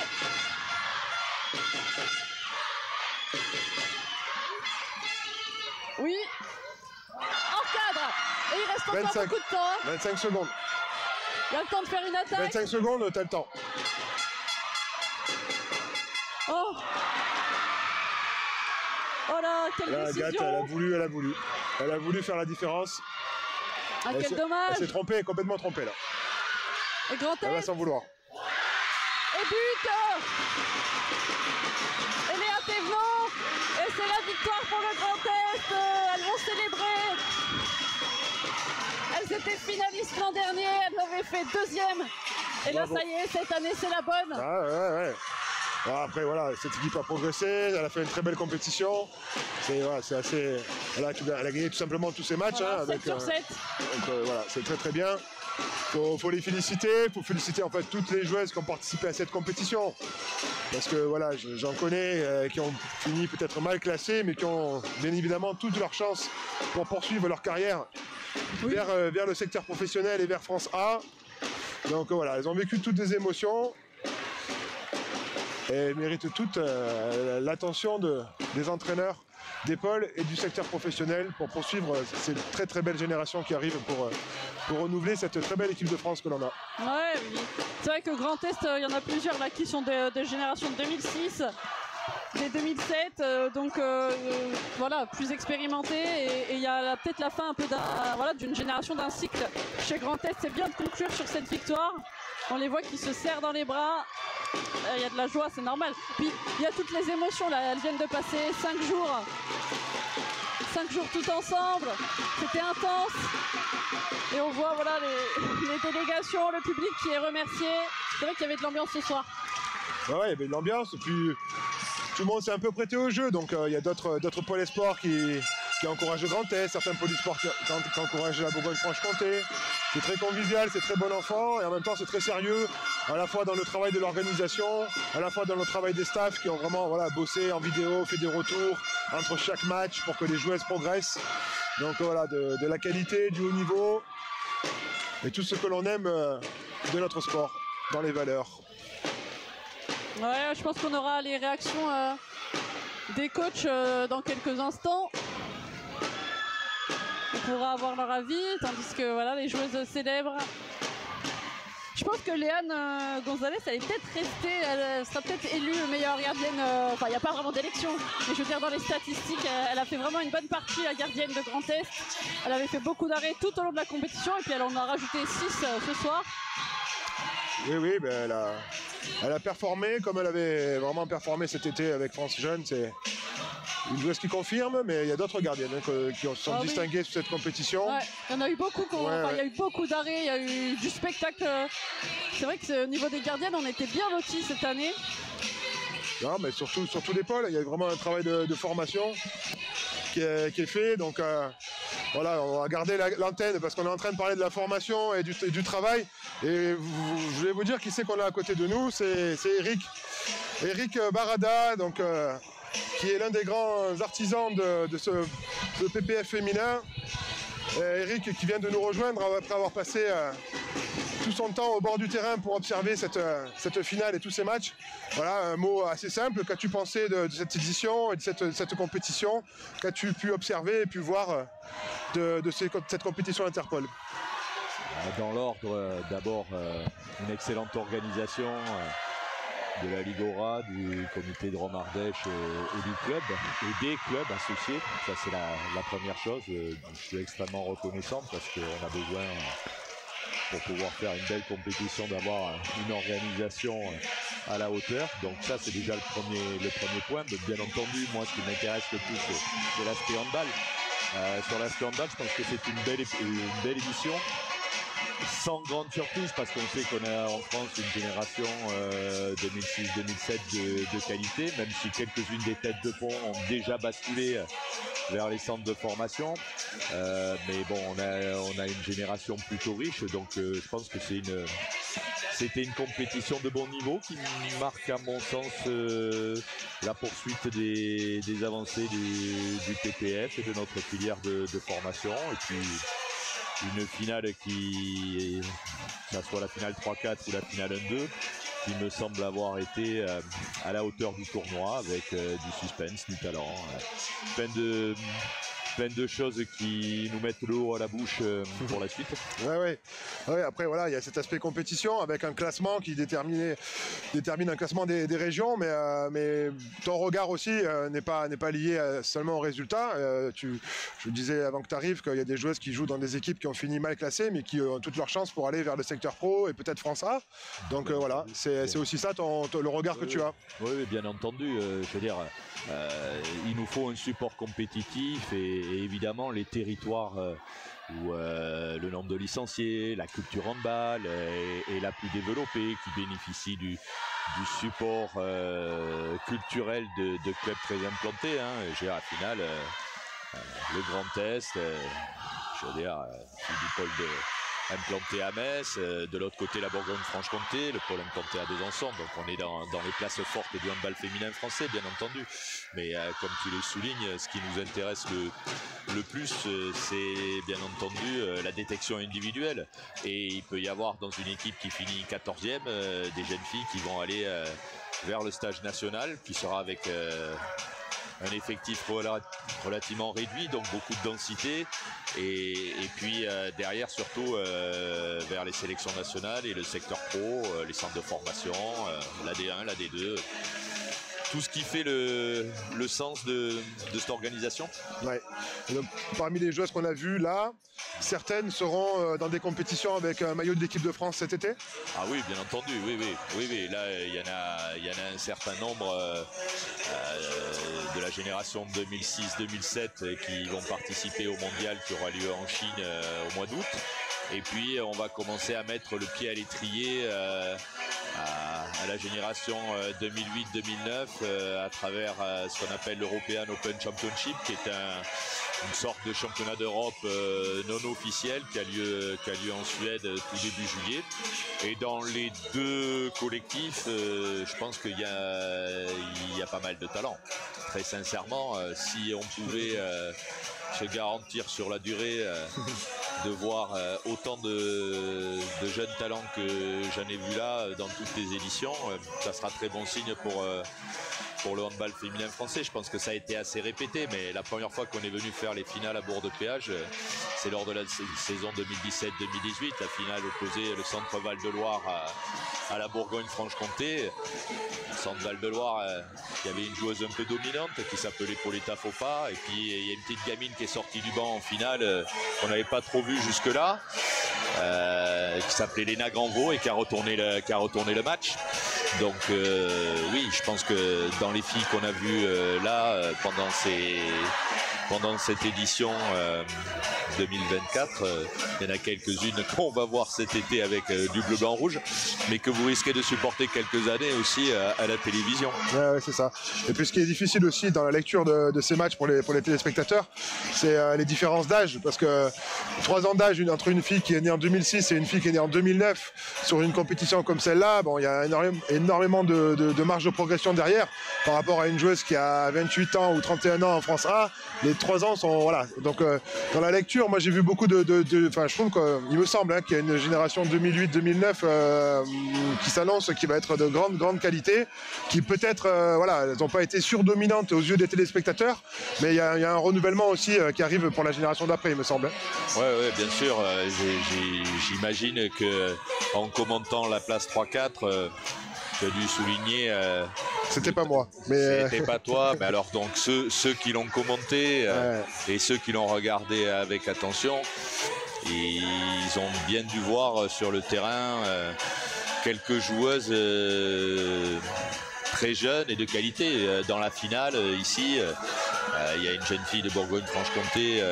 B: Oui, hors cadre. Et il reste encore
A: 25.
B: beaucoup de temps.
A: 25 secondes.
B: Il y a le temps de faire une attaque.
A: 25 secondes, t'as le temps.
B: Oh. Oh là, quelle
A: Là,
B: décision.
A: Agathe, elle a voulu. Elle a voulu faire la différence.
B: Ah, quel dommage.
A: Elle s'est trompée, complètement trompée là.
B: Et Grand
A: Elle va
B: Est.
A: s'en vouloir.
B: Et but. Et Léa Thévenot. Et c'est la victoire pour le Grand Est. Elles vont célébrer. Elles étaient finalistes l'an dernier. Elles avaient fait deuxième. Et là,
A: Bravo.
B: ça y est, cette année, c'est la bonne.
A: Ah ouais. Alors après voilà, cette équipe a progressé, elle a fait une très belle compétition. C'est assez. Elle a gagné tout simplement tous ses matchs.
B: Voilà,
A: hein,
B: 7 sur 7.
A: Donc voilà, c'est très bien. Faut les féliciter, faut féliciter en fait toutes les joueuses qui ont participé à cette compétition. Parce que voilà, j'en connais qui ont fini peut-être mal classées, mais qui ont bien évidemment toutes leurs chances pour poursuivre leur carrière vers le secteur professionnel et vers France A. Donc voilà, elles ont vécu toutes des émotions. Et elles méritent toutes l'attention des entraîneurs, des pôles et du secteur professionnel pour poursuivre ces très belles générations qui arrivent pour renouveler cette très belle équipe de France que l'on a.
B: Ouais, oui. C'est vrai que Grand Est, il y en a plusieurs là qui sont des générations de 2006, des 2007, voilà, plus expérimentés. Et il y a peut-être la fin un peu d'une génération, d'un cycle. Chez Grand Est, c'est bien de conclure sur cette victoire. On les voit qui se serrent dans les bras. Il y a de la joie, c'est normal. Puis il y a toutes les émotions là. Elles viennent de passer 5 jours. 5 jours tout ensemble. C'était intense. Et on voit voilà, les délégations, le public qui est remercié. C'est vrai qu'il y avait de l'ambiance ce soir.
A: Ouais, il y avait de l'ambiance. Et puis tout le monde s'est un peu prêté au jeu. Donc il y a d'autres pôles espoirs qui qui encourage le Grand Est, certains polysports qui encouragent la Bourgogne-Franche-Comté. C'est très convivial, c'est très bon enfant et en même temps c'est très sérieux, à la fois dans le travail de l'organisation, à la fois dans le travail des staffs qui ont vraiment bossé en vidéo, fait des retours entre chaque match pour que les joueuses progressent. Donc voilà, de la qualité, du haut niveau et tout ce que l'on aime de notre sport, dans les valeurs.
B: Ouais, je pense qu'on aura les réactions des coachs dans quelques instants. On pourra avoir leur avis, tandis que voilà, les joueuses célèbres. Je pense que Léane Gonzalez, elle est peut-être restée, elle sera peut-être élue meilleure gardienne. Enfin, il n'y a pas vraiment d'élection, mais je veux dire, dans les statistiques, elle a fait vraiment une bonne partie, la gardienne de Grand Est. Elle avait fait beaucoup d'arrêts tout au long de la compétition, et puis elle en a rajouté 6 ce soir.
A: Oui, ben elle a performé comme elle avait vraiment performé cet été avec France Jeune. C'est une joueuse qui confirme, mais il y a d'autres gardiennes qui se sont distinguées sur cette compétition.
B: Ouais, il y en a eu beaucoup, il y a eu beaucoup d'arrêts, il y a eu du spectacle. C'est vrai que au niveau des gardiennes, on était bien lotis cette année.
A: Non, mais surtout sur tous les pôles, il y a vraiment un travail de formation qui est fait. Donc voilà, on va garder l'antenne parce qu'on est en train de parler de la formation et du travail. Et je vais vous dire qui c'est qu'on a à côté de nous, c'est Eric Barada, donc, qui est l'un des grands artisans de ce PPF féminin. Eric qui vient de nous rejoindre après avoir passé tout son temps au bord du terrain pour observer cette finale et tous ces matchs. Voilà, un mot assez simple. Qu'as-tu pensé de cette édition et de cette compétition? Qu'as-tu pu observer et pu voir de cette compétition Interpol?
F: Dans l'ordre, d'abord, une excellente organisation de la Ligora, du comité de Rome Ardèche et du club, et des clubs associés. Ça, c'est la première chose. Je suis extrêmement reconnaissant parce qu'on a besoin, pour pouvoir faire une belle compétition, d'avoir une organisation à la hauteur. Donc ça, c'est déjà le premier point. Mais bien entendu, moi, ce qui m'intéresse le plus, c'est l'aspect handball. Sur l'aspect handball, je pense que c'est une belle édition. Sans grande surprise, parce qu'on sait qu'on a en France une génération 2006-2007 de qualité, même si quelques-unes des têtes de pont ont déjà basculé vers les centres de formation. Mais bon, on a une génération plutôt riche, donc je pense que c'était une compétition de bon niveau qui marque, à mon sens, la poursuite des avancées du PPF et de notre filière de formation. Et puis une finale que ça soit la finale 3-4 ou la finale 1-2, qui me semble avoir été à la hauteur du tournoi, avec du suspense, du talent, plein de choses qui nous mettent l'eau à la bouche pour la suite.
A: Ouais, après voilà, il y a cet aspect compétition avec un classement qui détermine un classement des régions, mais ton regard aussi n'est pas lié seulement au résultat. Je disais avant que tu arrives qu'il y a des joueuses qui jouent dans des équipes qui ont fini mal classées, mais qui ont toutes leurs chances pour aller vers le secteur pro et peut-être France A. Donc voilà, c'est aussi ça le regard que tu as.
F: Oui, bien entendu. Je veux dire, il nous faut un support compétitif et évidemment les territoires où le nombre de licenciés, la culture handball est la plus développée, qui bénéficie du support culturel de clubs très implantés. J'ai à la finale le Grand Est, je veux dire, du pôle implanté à Metz, de l'autre côté la Bourgogne-Franche-Comté, le pôle implanté à Besançon. Donc on est dans les places fortes du handball féminin français, bien entendu. Mais comme tu le soulignes, ce qui nous intéresse le plus, c'est bien entendu la détection individuelle. Et il peut y avoir dans une équipe qui finit 14e des jeunes filles qui vont aller vers le stage national, qui sera avec un effectif relativement réduit, donc beaucoup de densité, et puis derrière surtout vers les sélections nationales et le secteur pro, les centres de formation, la D1, la D2, tout ce qui fait le sens de cette organisation. Ouais.
A: Donc, parmi les joueuses qu'on a vues là, certaines seront dans des compétitions avec un maillot de l'équipe de France cet été?
F: Ah oui, bien entendu, oui. Là, il y en a un certain nombre de la génération 2006-2007 qui vont participer au mondial qui aura lieu en Chine au mois d'août. Et puis on va commencer à mettre le pied à l'étrier à la génération 2008-2009 à travers ce qu'on appelle l'European Open Championship, qui est une sorte de championnat d'Europe non officiel qui a lieu en Suède tout début juillet. Et dans les deux collectifs, je pense qu'il y a pas mal de talent. Très sincèrement, si on pouvait se garantir sur la durée de voir autant de jeunes talents que j'en ai vu là dans toutes les éditions, ça sera très bon signe pour le handball féminin français. Je pense que ça a été assez répété, mais la première fois qu'on est venu faire les finales à Bourg-de-Péage, c'est lors de la saison 2017-2018, la finale opposait le Centre Val-de-Loire à la Bourgogne-Franche-Comté. Le Centre Val-de-Loire, il y avait une joueuse un peu dominante qui s'appelait Pauletta Fopa, et puis il y a une petite gamine qui est sortie du banc en finale qu'on n'avait pas trop vue jusque-là, qui s'appelait Léna Granvaux et qui a retourné le match. Donc oui, je pense que dans les filles qu'on a vues là pendant cette édition 2024, il y en a quelques-unes qu'on va voir cet été avec du bleu-blanc-rouge, mais que vous risquez de supporter quelques années aussi à la télévision.
A: Ouais, c'est ça. Et puis ce qui est difficile aussi dans la lecture de ces matchs pour les téléspectateurs, c'est les différences d'âge, parce que 3 ans d'âge entre une fille qui est née en 2006 et une fille qui est née en 2009 sur une compétition comme celle-là, bon, il y a énormément de marge de progression derrière par rapport à une joueuse qui a 28 ans ou 31 ans en France A. Les 3 ans sont, voilà. Donc dans la lecture, moi j'ai vu beaucoup enfin, je trouve qu'il me semble qu'il y a une génération 2008-2009 qui s'annonce, qui va être de grande qualité, qui peut-être, voilà, elles n'ont pas été surdominantes aux yeux des téléspectateurs, mais il y a un renouvellement aussi qui arrive pour la génération d'après, il me semble.
F: Ouais, bien sûr. J'imagine que en commentant la place 3-4, tu as dû souligner.
A: C'était pas moi. Mais
F: c'était pas toi. Mais alors donc ceux qui l'ont commenté et ceux qui l'ont regardé avec attention, ils ont bien dû voir sur le terrain quelques joueuses très jeunes et de qualité. Dans la finale ici, il y a une jeune fille de Bourgogne-Franche-Comté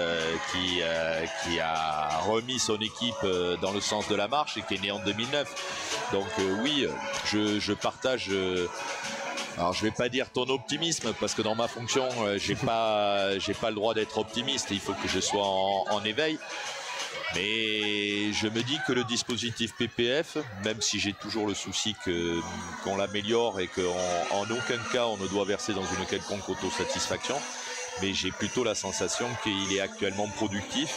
F: qui a remis son équipe dans le sens de la marche et qui est née en 2009. Donc oui, je partage. Alors je vais pas dire ton optimisme, parce que dans ma fonction, j'ai pas le droit d'être optimiste. Il faut que je sois en éveil. Mais je me dis que le dispositif PPF, même si j'ai toujours le souci qu'on l'améliore et qu'en aucun cas on ne doit verser dans une quelconque autosatisfaction, mais j'ai plutôt la sensation qu'il est actuellement productif.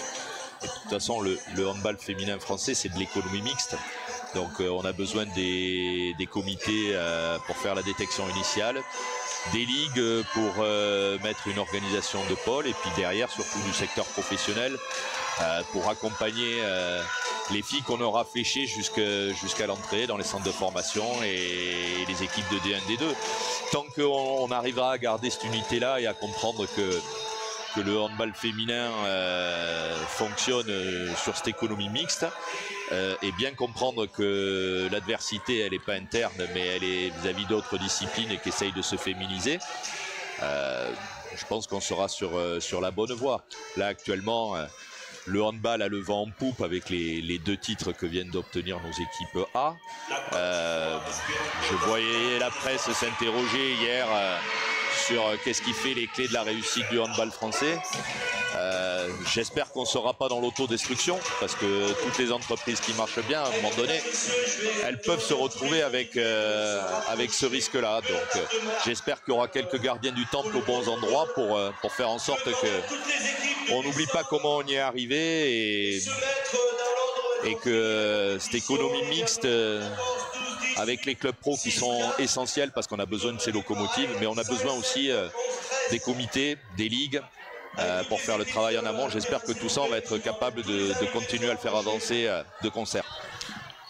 F: Et de toute façon, le handball féminin français, c'est de l'économie mixte. Donc on a besoin des comités pour faire la détection initiale, des ligues pour mettre une organisation de pôle, et puis derrière surtout du secteur professionnel pour accompagner les filles qu'on aura fléchées jusqu'à l'entrée dans les centres de formation et les équipes de D1, D2. Tant qu'on arrivera à garder cette unité-là et à comprendre que le handball féminin fonctionne sur cette économie mixte, et bien comprendre que l'adversité, elle n'est pas interne, mais elle est vis-à-vis d'autres disciplines et qui essayent de se féminiser, je pense qu'on sera sur la bonne voie. Là, actuellement, le handball a le vent en poupe avec les 2 titres que viennent d'obtenir nos équipes A. Je voyais la presse s'interroger hier sur qu'est-ce qui fait les clés de la réussite du handball français. J'espère qu'on ne sera pas dans l'autodestruction, parce que toutes les entreprises qui marchent bien, à un moment donné, elles peuvent se retrouver avec ce risque-là. Donc j'espère qu'il y aura quelques gardiens du temple aux bons endroits pour faire en sorte qu'on n'oublie pas comment on y est arrivé, et que cette économie mixte avec les clubs pro qui sont essentiels, parce qu'on a besoin de ces locomotives, mais on a besoin aussi des comités, des ligues, pour faire le travail en amont. J'espère que tout ça, on va être capable de continuer à le faire avancer de concert.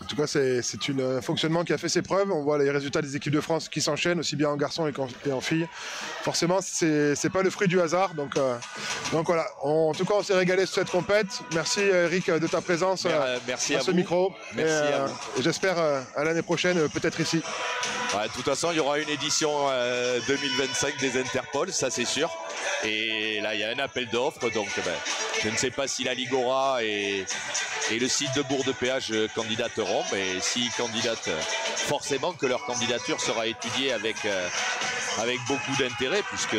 A: En tout cas, c'est un fonctionnement qui a fait ses preuves. On voit les résultats des équipes de France qui s'enchaînent, aussi bien en garçons et en filles. Forcément, c'est pas le fruit du hasard. Donc voilà. En tout cas, on s'est régalé sur cette compète. Merci Eric de ta présence
F: merci
A: à ce micro.
F: Merci à vous.
A: Et j'espère à l'année prochaine, peut-être ici.
F: De toute façon, il y aura une édition 2025 des Interpol, ça c'est sûr. Et là, il y a un appel d'offres, donc je ne sais pas si la Ligora et le site de Bourg-de-Péage candidateront, mais s'ils candidatent, forcément que leur candidature sera étudiée avec beaucoup d'intérêt, puisque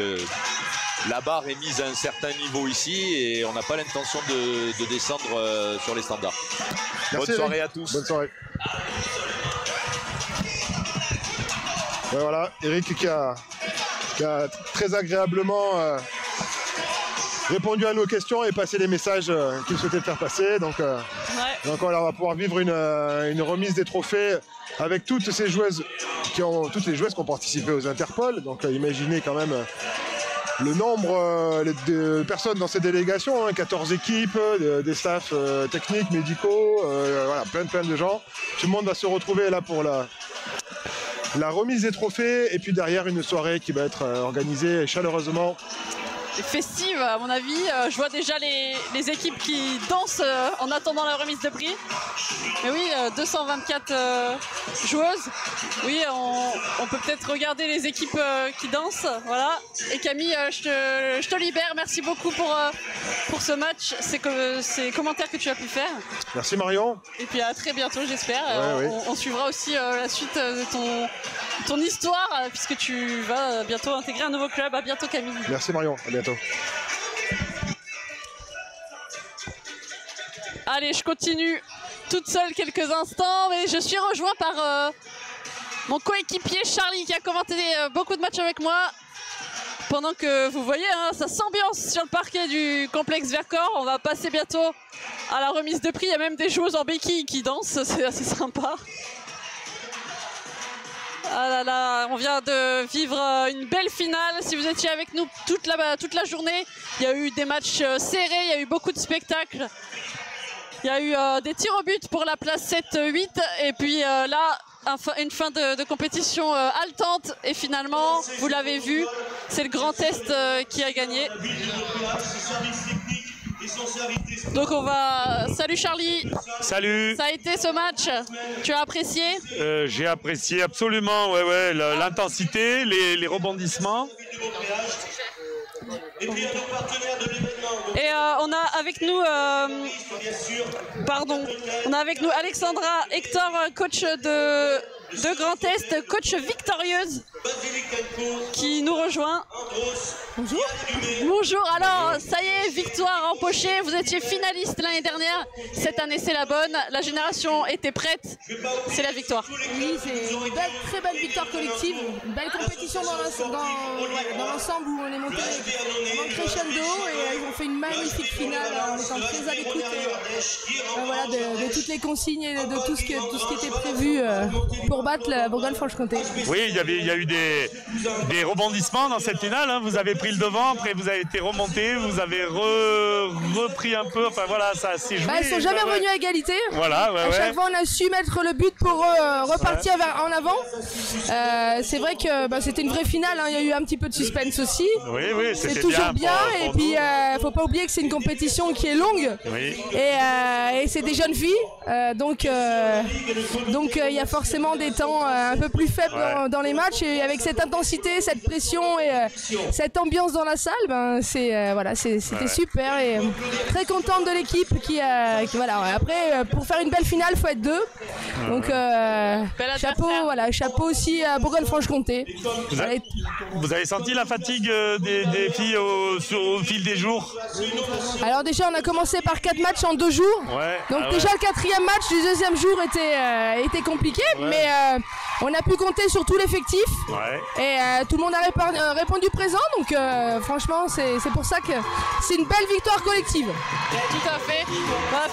F: la barre est mise à un certain niveau ici et on n'a pas l'intention de descendre sur les standards.
A: Merci,
F: bonne soirée à tous.
A: Bonne soirée. Ouais, voilà, Eric qui a très agréablement répondu à nos questions et passé les messages qu'il souhaitait faire passer. Donc voilà, on va pouvoir vivre une remise des trophées avec toutes ces joueuses toutes les joueuses qui ont participé aux Interpol. Donc imaginez quand même le nombre de personnes dans ces délégations, 14 équipes, des staffs techniques, médicaux, voilà, plein de gens. Tout le monde va se retrouver là pour la remise des trophées et puis derrière une soirée qui va être organisée chaleureusement.
B: Festive à mon avis, je vois déjà les équipes qui dansent en attendant la remise de prix. Mais oui, 224 joueuses. Oui, on peut peut-être regarder les équipes qui dansent. Voilà. Et Camille, je te libère. Merci beaucoup pour ce match, ces commentaires que tu as pu faire.
A: Merci Marion.
B: Et puis à très bientôt, j'espère.
A: Ouais,
B: on suivra aussi la suite de ton histoire, puisque tu vas bientôt intégrer un nouveau club. À bientôt Camille.
A: Merci Marion, à bientôt.
B: Allez, je continue toute seule quelques instants, mais je suis rejoint par mon coéquipier Charlie qui a commenté beaucoup de matchs avec moi. Pendant que vous voyez, ça s'ambiance sur le parquet du complexe Vercors. On va passer bientôt à la remise de prix. Il y a même des joueuses en béquilles qui dansent, c'est assez sympa. Ah là là, on vient de vivre une belle finale. Si vous étiez avec nous toute la journée, il y a eu des matchs serrés, il y a eu beaucoup de spectacles. Il y a eu des tirs au but pour la place 7-8 et puis là, une fin de compétition haletante et finalement, vous l'avez vu, c'est le Grand Est qui a gagné. Donc on va... Salut Charlie.
G: Salut.
B: Ça a été ce match, tu as apprécié?
G: J'ai apprécié absolument, ouais, l'intensité, les rebondissements.
B: Et on a avec nous Alexandra Hector, coach de Grand Est, coach victorieuse, qui nous rejoint. Bonjour. Bonjour, alors ça y est, victoire empochée, vous étiez finaliste l'année dernière, cette année c'est la bonne, la génération était prête, c'est la victoire.
H: Oui, c'est une très belle victoire collective, une belle compétition dans l'ensemble où on est monté en crescendo et ils ont fait une magnifique finale en étant très à l'écoute de toutes les consignes et de tout ce qui était prévu pour battre la Bourgogne-Franche-Comté.
G: Oui, il y a eu des rebondissements dans cette finale, vous avez pris le devant, après vous avez été remonté, vous avez repris un peu, enfin voilà, ça s'est joué.
H: Ils sont jamais revenus à égalité.
G: Voilà,
H: à chaque fois on a su mettre le but pour repartir en avant. C'est vrai que c'était une vraie finale, il y a eu un petit peu de suspense aussi.
G: Oui,
H: c'est toujours bien et puis faut pas oublier que c'est une compétition qui est longue et c'est des jeunes filles, donc il y a forcément des temps un peu plus faibles dans les matchs et avec cette intensité, cette pression et cette ambiance dans la salle, c'était super et très contente de l'équipe qui voilà. Après pour faire une belle finale, faut être deux. Donc chapeau aussi à Bourgogne-Franche-Comté.
G: Vous avez senti la fatigue des filles au fil des jours?
H: Alors déjà on a commencé par 4 matchs en 2 jours. Donc déjà le 4e match du 2e jour était compliqué, mais on a pu compter sur tout l'effectif et tout le monde a répondu présent, donc franchement c'est pour ça que c'est une belle victoire collective.
B: Tout à fait.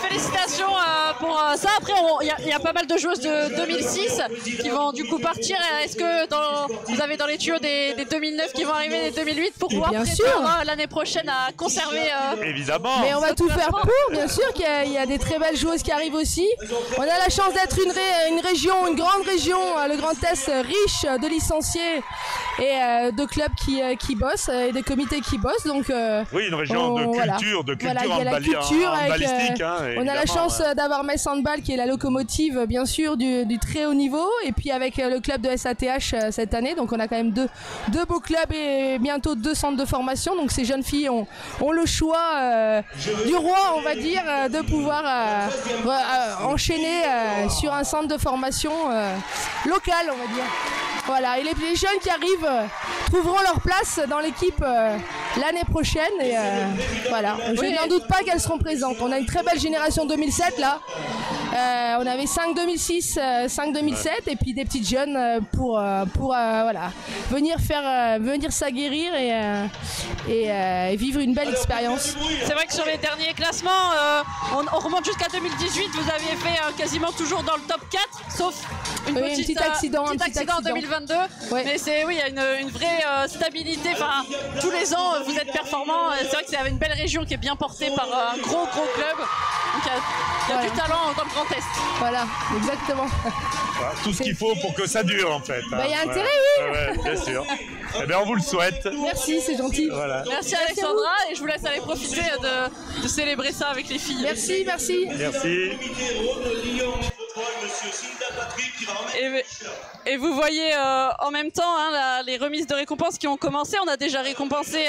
B: Félicitations pour ça. Après il y a pas mal de joueuses de 2006 qui vont du coup partir. Est-ce que vous avez dans les tuyaux des 2009 qui vont arriver, des 2008 pour pouvoir prétendre l'année prochaine à conserver
G: évidemment.
H: Mais on va tout faire pour, bien sûr qu'il y a des très belles joueuses qui arrivent aussi. On a la chance d'être une grande région, le Grand Est riche de licenciés et de clubs qui bossent et des comités qui bossent. Donc,
G: oui, une région de culture,
H: voilà, il y a la culture
G: handballistique.
H: On a la chance d'avoir Metz Handball qui est la locomotive bien sûr du très haut niveau, et puis avec le club de SATH cette année, donc on a quand même deux beaux clubs et bientôt 2 centres de formation. Donc ces jeunes filles ont le choix du roi, on va dire, de pouvoir enchaîner sur un centre de formation local, on va dire. Voilà, et les jeunes qui arrivent trouveront leur place dans l'équipe l'année prochaine, et voilà, je n'en doute pas qu'elles seront présentes. On a une très belle génération 2007 là, on avait 5 2006, 5 2007 et puis des petites jeunes pour voilà, venir s'aguerrir et vivre une belle expérience.
B: C'est vrai que sur les derniers classements, on remonte jusqu'à 2018, vous aviez fait quasiment toujours dans le top 4, sauf un petit accident en 2022. Ouais. Mais il y a une vraie stabilité. Enfin, tous les ans, vous êtes performants. C'est vrai que c'est une belle région qui est bien portée par un gros club. Donc il y a du talent dans le Grand Est.
H: Voilà, exactement.
G: Voilà, tout ce qu'il faut pour que ça dure en fait.
H: Il y a intérêt, oui.
G: Ouais, bien sûr. Eh bien, on vous le souhaite.
H: Merci, c'est gentil.
G: Voilà.
B: Merci Alexandra, et je vous laisse aller profiter de célébrer ça avec les filles.
H: Merci.
G: Merci.
B: Et vous voyez en même temps les remises de récompenses qui ont commencé. On a déjà récompensé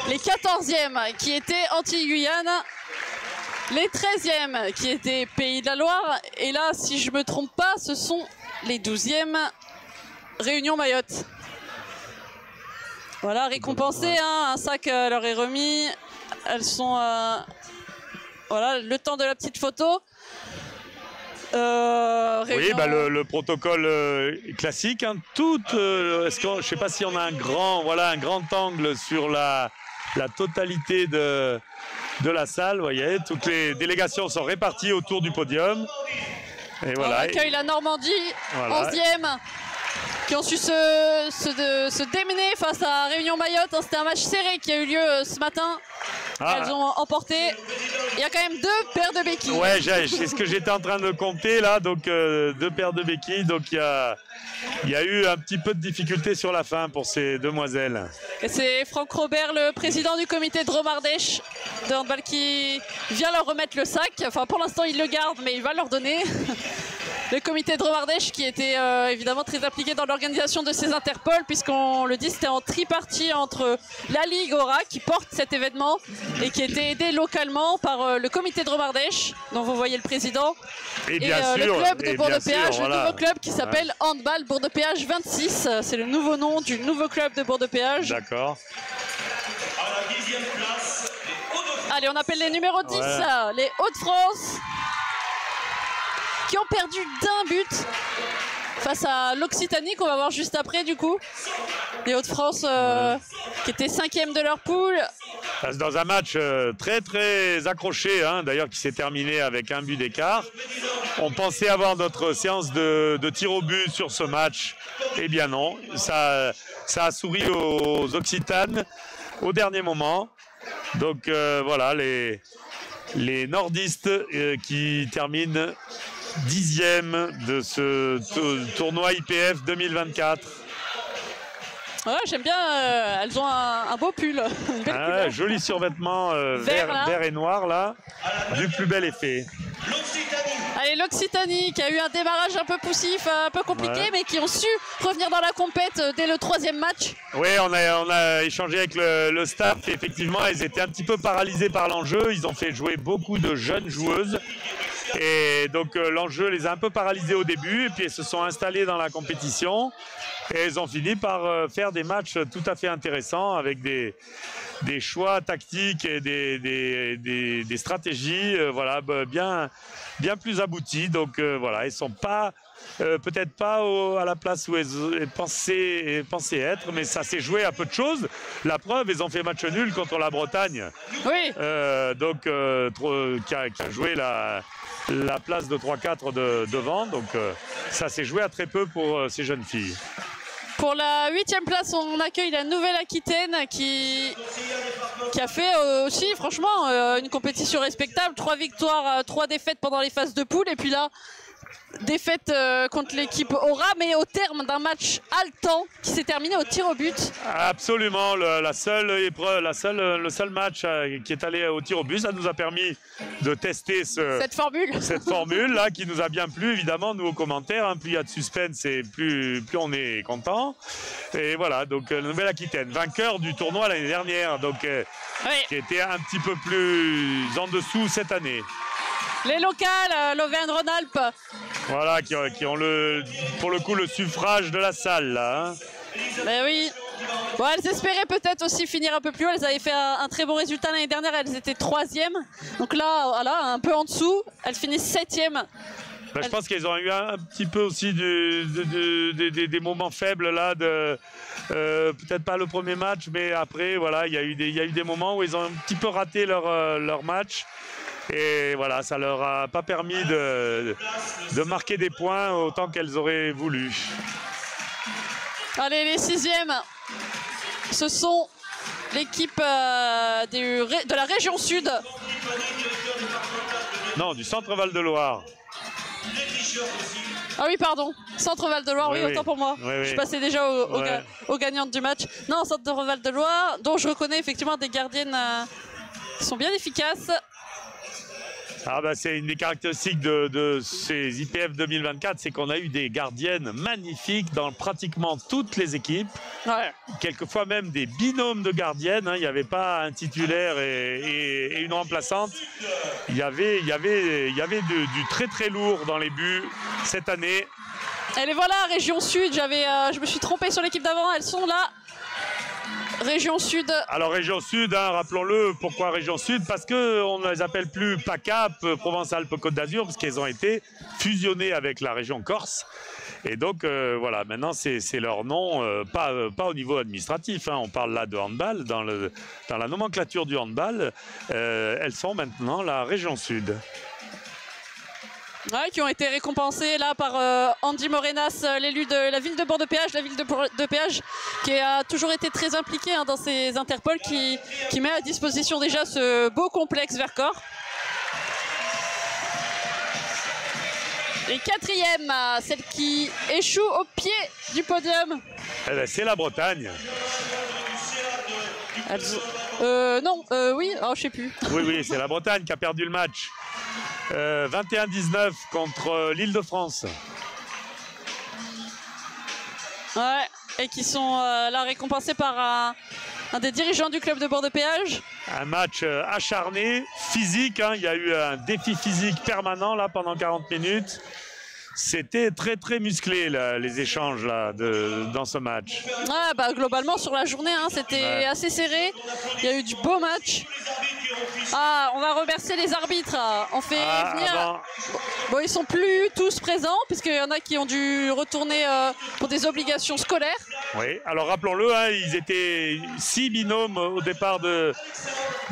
B: les 14e qui étaient Antilles-Guyane, les 13e qui étaient Pays de la Loire, et là, si je me trompe pas, ce sont les 12e Réunion Mayotte. Voilà, récompensées, un sac leur est remis. Elles sont... voilà, le temps de la petite photo.
G: Oui, le protocole classique. Hein, je ne sais pas si on a un grand angle sur la totalité de la salle. Vous voyez, toutes les délégations sont réparties autour du podium. Et voilà.
B: On accueille la Normandie, 11e, qui ont su se démener face à Réunion Mayotte. C'était un match serré qui a eu lieu ce matin. Elles ont emporté. Il y a quand même 2 paires de béquilles.
G: Ouais, c'est ce que j'étais en train de compter là. Donc 2 paires de béquilles. Donc il y a eu un petit peu de difficulté sur la fin pour ces demoiselles.
B: Et c'est Franck Robert, le président du comité de Dromardèche de handball, qui vient leur remettre le sac. Enfin, pour l'instant, il le garde, mais il va leur donner. Le comité de Dromardèche qui était évidemment très impliqué dans l'organisation de ces interpolls, puisqu'on le dit, c'était en tripartie entre la Ligue Aura qui porte cet événement et qui était aidé localement par le comité de Dromardèche, dont vous voyez le président,
G: et bien sûr,
B: le club de Bourg-de-Péage,
G: voilà.
B: le nouveau club qui s'appelle Handball Bourg-de-Péage 26. C'est le nouveau nom du nouveau club de Bourg-de-Péage.
G: D'accord.
B: Allez, on appelle les numéros 10, les Hauts-de-France, qui ont perdu d'1 but face à l'Occitanie, qu'on va voir juste après du coup. Les Hauts-de-France qui étaient 5e de leur poule.
G: Dans un match très très accroché, hein, d'ailleurs qui s'est terminé avec 1 but d'écart. On pensait avoir notre séance de tir au but sur ce match. Eh bien non, ça a souri aux Occitanes au dernier moment. Donc voilà, les nordistes qui terminent 10e de ce tournoi IPF 2024.
B: Ouais, j'aime bien, elles ont un beau pull. Une belle couleur.
G: Joli survêtement vert et noir là, du plus bel effet.
B: Allez, l'Occitanie qui a eu un démarrage un peu poussif, un peu compliqué, mais qui ont su revenir dans la compète dès le 3e match.
G: Oui, on a échangé avec le staff. Effectivement, elles étaient un petit peu paralysées par l'enjeu. Ils ont fait jouer beaucoup de jeunes joueuses. Et donc l'enjeu les a un peu paralysées au début. Et puis elles se sont installées dans la compétition. Et elles ont fini par faire des matchs tout à fait intéressants avec des choix tactiques et des stratégies bien plus abouties. Donc voilà, elles sont pas peut-être pas à la place où elles pensaient être, mais ça s'est joué à peu de choses. La preuve, elles ont fait match nul contre la Bretagne.
B: Oui.
G: Qui a joué la place de 3-4 devant. Donc ça s'est joué à très peu pour ces jeunes filles.
B: Pour la 8e place, on accueille la Nouvelle-Aquitaine qui a fait aussi, franchement, une compétition respectable. 3 victoires, 3 défaites pendant les phases de poule. Et puis là, défaite contre l'équipe Aura, mais au terme d'un match haletant qui s'est terminé au tir au but.
G: Absolument, le seul match qui est allé au tir au but, ça nous a permis de tester cette formule là qui nous a bien plu, évidemment, nous aux commentaires, hein, plus il y a de suspense et plus on est content. Et voilà, donc Nouvelle-Aquitaine, vainqueur du tournoi l'année dernière, donc qui était un petit peu plus en dessous cette année.
B: Les locales, l'Auvergne-Rhône-Alpes.
G: Voilà, qui ont pour le coup le suffrage de la salle là. Hein.
B: Ben oui. Bon, elles espéraient peut-être aussi finir un peu plus haut. Elles avaient fait un très bon résultat l'année dernière. Elles étaient 3e. Donc là, voilà, un peu en dessous. Elles finissent 7e.
G: Ben, je pense qu'elles ont eu un petit peu aussi des moments faibles là. Peut-être pas le premier match, mais après, voilà, il y a eu des moments où ils ont un petit peu raté leur match. Et voilà, ça leur a pas permis de marquer des points autant qu'elles auraient voulu.
B: Allez, les 6e, ce sont l'équipe de la région Sud.
G: Non, du Centre Val-de-Loire.
B: Ah oui, pardon, Centre Val-de-Loire, oui, autant pour moi.
G: Oui.
B: Je passais déjà aux gagnantes du match. Non, Centre Val-de-Loire, dont je reconnais effectivement des gardiennes qui sont bien efficaces.
G: Ah bah c'est une des caractéristiques de ces IPF 2024, c'est qu'on a eu des gardiennes magnifiques dans pratiquement toutes les équipes.
B: Ouais.
G: Quelquefois même des binômes de gardiennes, hein. Il n'y avait pas un titulaire et une remplaçante. Il y avait du très très lourd dans les buts cette année.
B: Et les voilà, Région Sud, je me suis trompé sur l'équipe d'avant, elles sont là. Région Sud. Alors
G: Région Sud, hein, rappelons-le, pourquoi Région Sud? Parce qu'on ne les appelle plus PACAP, Provence-Alpes-Côte d'Azur, parce qu'elles ont été fusionnées avec la région Corse. Et donc voilà, maintenant c'est leur nom, pas au niveau administratif, hein, on parle là de handball, dans la nomenclature du handball, elles sont maintenant la Région Sud.
B: Ouais, qui ont été récompensés là par Andy Morenas, l'élu de la ville de Bourg-de-Péage, la ville de Péage qui a toujours été très impliquée dans ces interpols, qui met à disposition déjà ce beau complexe Vercors. Et 4e, celle qui échoue au pied du podium.
G: Eh ben, c'est la Bretagne.
B: Non, oui, oh, je sais plus.
G: Oui, c'est la Bretagne qui a perdu le match. 21-19 contre l'Île-de-France.
B: Ouais, et qui sont là récompensés par un des dirigeants du club de Bourg-de-Péage.
G: Un match acharné, physique, hein. Il y a eu un défi physique permanent là pendant 40 minutes. C'était très très musclé là, les échanges là, dans ce match.
B: Ouais, bah, globalement sur la journée, hein, c'était assez serré. Il y a eu du beau match. Ah, on va remercier les arbitres. On fait venir. Bon, ils sont plus tous présents puisqu'il y en a qui ont dû retourner pour des obligations scolaires.
G: Oui, alors rappelons-le, hein, ils étaient 6 binômes au départ de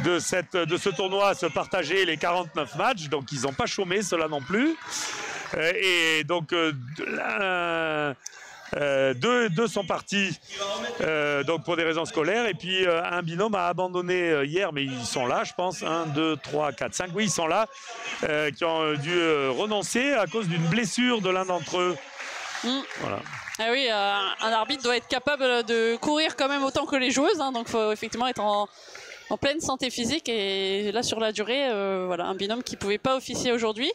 G: ce tournoi à se partager les 49 matchs, donc ils n'ont pas chômé cela non plus. Et donc deux sont partis donc pour des raisons scolaires, et puis un binôme a abandonné hier, mais ils sont là je pense, 1, 2, 3, 4, 5, oui ils sont là, qui ont dû renoncer à cause d'une blessure de l'un d'entre eux. Voilà.
B: Ah oui, un arbitre doit être capable de courir quand même autant que les joueuses, hein, donc il faut effectivement être en pleine santé physique, et là sur la durée, voilà, un binôme qui ne pouvait pas officier aujourd'hui.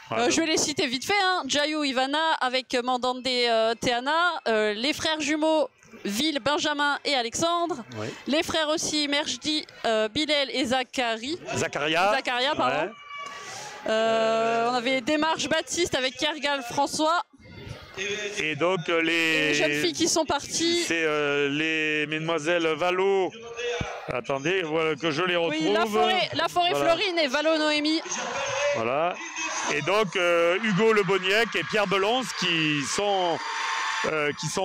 B: Je vais les citer vite fait, hein. Jayou Ivana avec Mandande Teana, les frères jumeaux Ville, Benjamin et Alexandre, les frères aussi Merjdi, Bilal et Zakaria, pardon. On avait Démarche Baptiste avec Kergal François.
G: Et donc les
B: jeunes filles qui sont parties,
G: c'est les mesdemoiselles Valo. Attendez, voilà que je les retrouve.
B: Oui, la forêt voilà. Florine et Valo Noémie.
G: Voilà. Et donc Hugo Leboniec et Pierre Belonce qui sont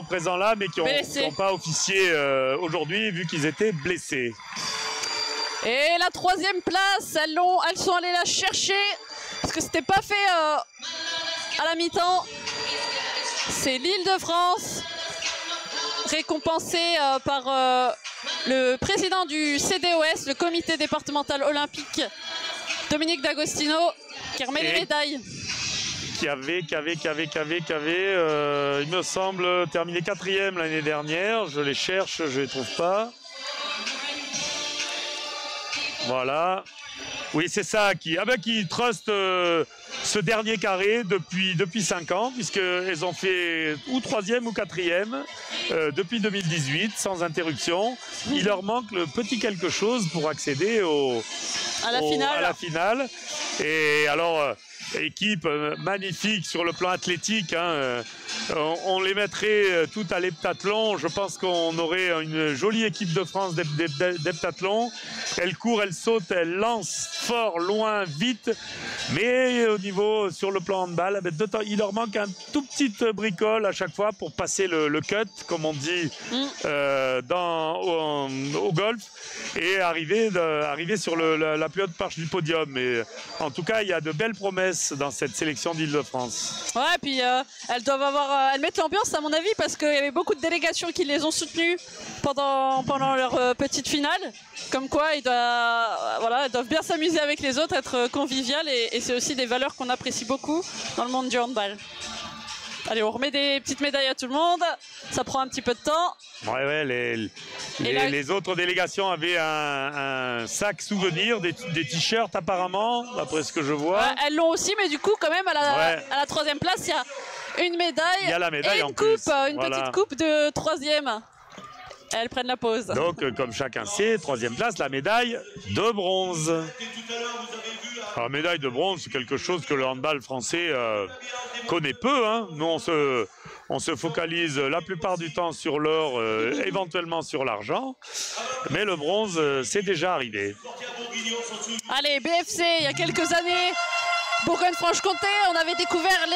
G: présents là, mais qui n'ont pas officié aujourd'hui vu qu'ils étaient blessés.
B: Et la 3e place, elles sont allées la chercher parce que c'était pas fait à la mi-temps. C'est l'Île-de-France, récompensée par le président du CDOS, le comité départemental olympique, Dominique D'Agostino, qui remet les médailles.
G: qui avait, il me semble, terminé 4e l'année dernière. Je les cherche, je les trouve pas. Voilà. Oui, c'est ça, qui trust ce dernier carré depuis 5 ans, puisqu'elles ont fait ou 3e ou 4e depuis 2018, sans interruption. Il leur manque le petit quelque chose pour accéder à la finale. Et alors, équipe magnifique sur le plan athlétique, hein. On les mettrait tout à l'heptathlon. Je pense qu'on aurait une jolie équipe de France d'heptathlon. Elle court, elle saute, elle lance fort, loin, vite. Mais au niveau, sur le plan handball, il leur manque un tout petit bricole à chaque fois pour passer le cut, comme on dit au golf, et arriver sur la plus haute marche du podium. Mais en tout cas, il y a de belles promesses dans cette sélection d'Île-de-France.
B: Ouais, puis elles doivent elles mettent l'ambiance à mon avis, parce qu'il y avait beaucoup de délégations qui les ont soutenues pendant leur petite finale. Comme quoi, elles doivent bien s'amuser avec les autres, être conviviales, et c'est aussi des valeurs qu'on apprécie beaucoup dans le monde du handball. Allez, on remet des petites médailles à tout le monde. Ça prend un petit peu de temps.
G: Ouais, les autres délégations avaient un sac souvenir, des t-shirts apparemment, d'après ce que je vois.
B: Ouais, elles l'ont aussi, mais du coup, quand même, à la 3e place, il y a une médaille,
G: il y a la médaille
B: et une coupe, petite coupe de 3e. Elles prennent la pause.
G: Donc, comme chacun sait, 3e place, la médaille de bronze. Alors, la médaille de bronze, c'est quelque chose que le handball français connaît peu, hein. Nous, on se focalise la plupart du temps sur l'or, éventuellement sur l'argent. Mais le bronze, c'est déjà arrivé.
B: Allez, BFC, il y a quelques années, Bourgogne-Franche-Comté, on avait découvert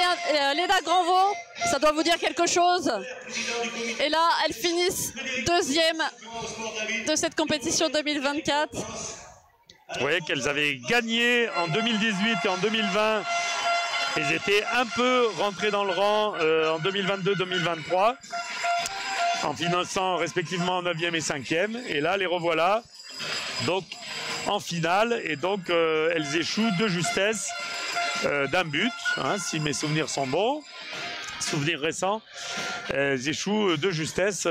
B: Léna Granvaux. Ça doit vous dire quelque chose. Et là, elles finissent 2e de cette compétition 2024.
G: Vous voyez qu'elles avaient gagné en 2018 et en 2020. Elles étaient un peu rentrées dans le rang en 2022-2023, en finissant respectivement en 9e et 5e. Et là, les revoilà donc en finale. Et donc, elles échouent de justesse d'un but, hein, si mes souvenirs sont bons. Souvenirs récents. Elles échouent de justesse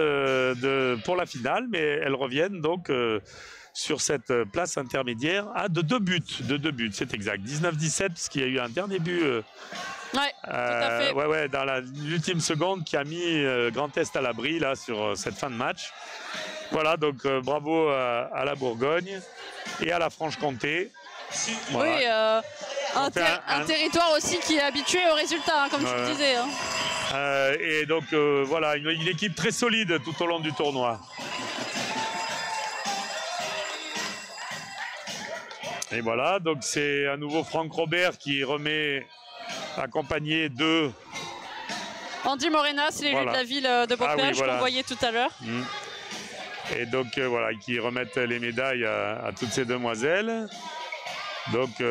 G: pour la finale, mais elles reviennent donc sur cette place intermédiaire de deux buts, c'est exact. 19-17, puisqu'il y a eu un dernier but
B: tout à fait.
G: dans l'ultime seconde qui a mis Grand Est à l'abri là, sur cette fin de match. Voilà, donc bravo à la Bourgogne et à la Franche-Comté. Voilà.
B: Oui, un territoire aussi qui est habitué aux résultats, hein, comme tu le disais. Hein.
G: Et donc voilà, une équipe très solide tout au long du tournoi. Et voilà, donc c'est à nouveau Franck Robert qui remet, accompagné de
B: Andy Morenas, l'élu de la ville de Beaupéage, qu'on voyait tout à l'heure.
G: Et donc voilà, qui remettent les médailles à toutes ces demoiselles. Donc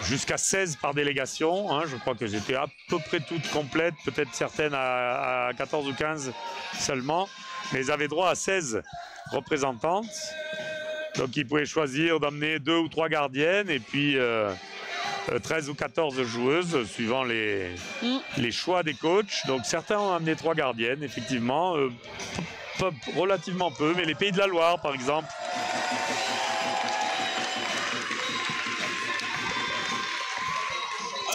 G: jusqu'à 16 par délégation, hein, je crois que j'étais à peu près toutes complètes, peut-être certaines à 14 ou 15 seulement, mais elles avaient droit à 16 représentantes. Donc ils pouvaient choisir d'emmener 2 ou 3 gardiennes et puis 13 ou 14 joueuses suivant les choix des coachs. Donc certains ont amené 3 gardiennes, effectivement, relativement peu, mais les Pays de la Loire par exemple.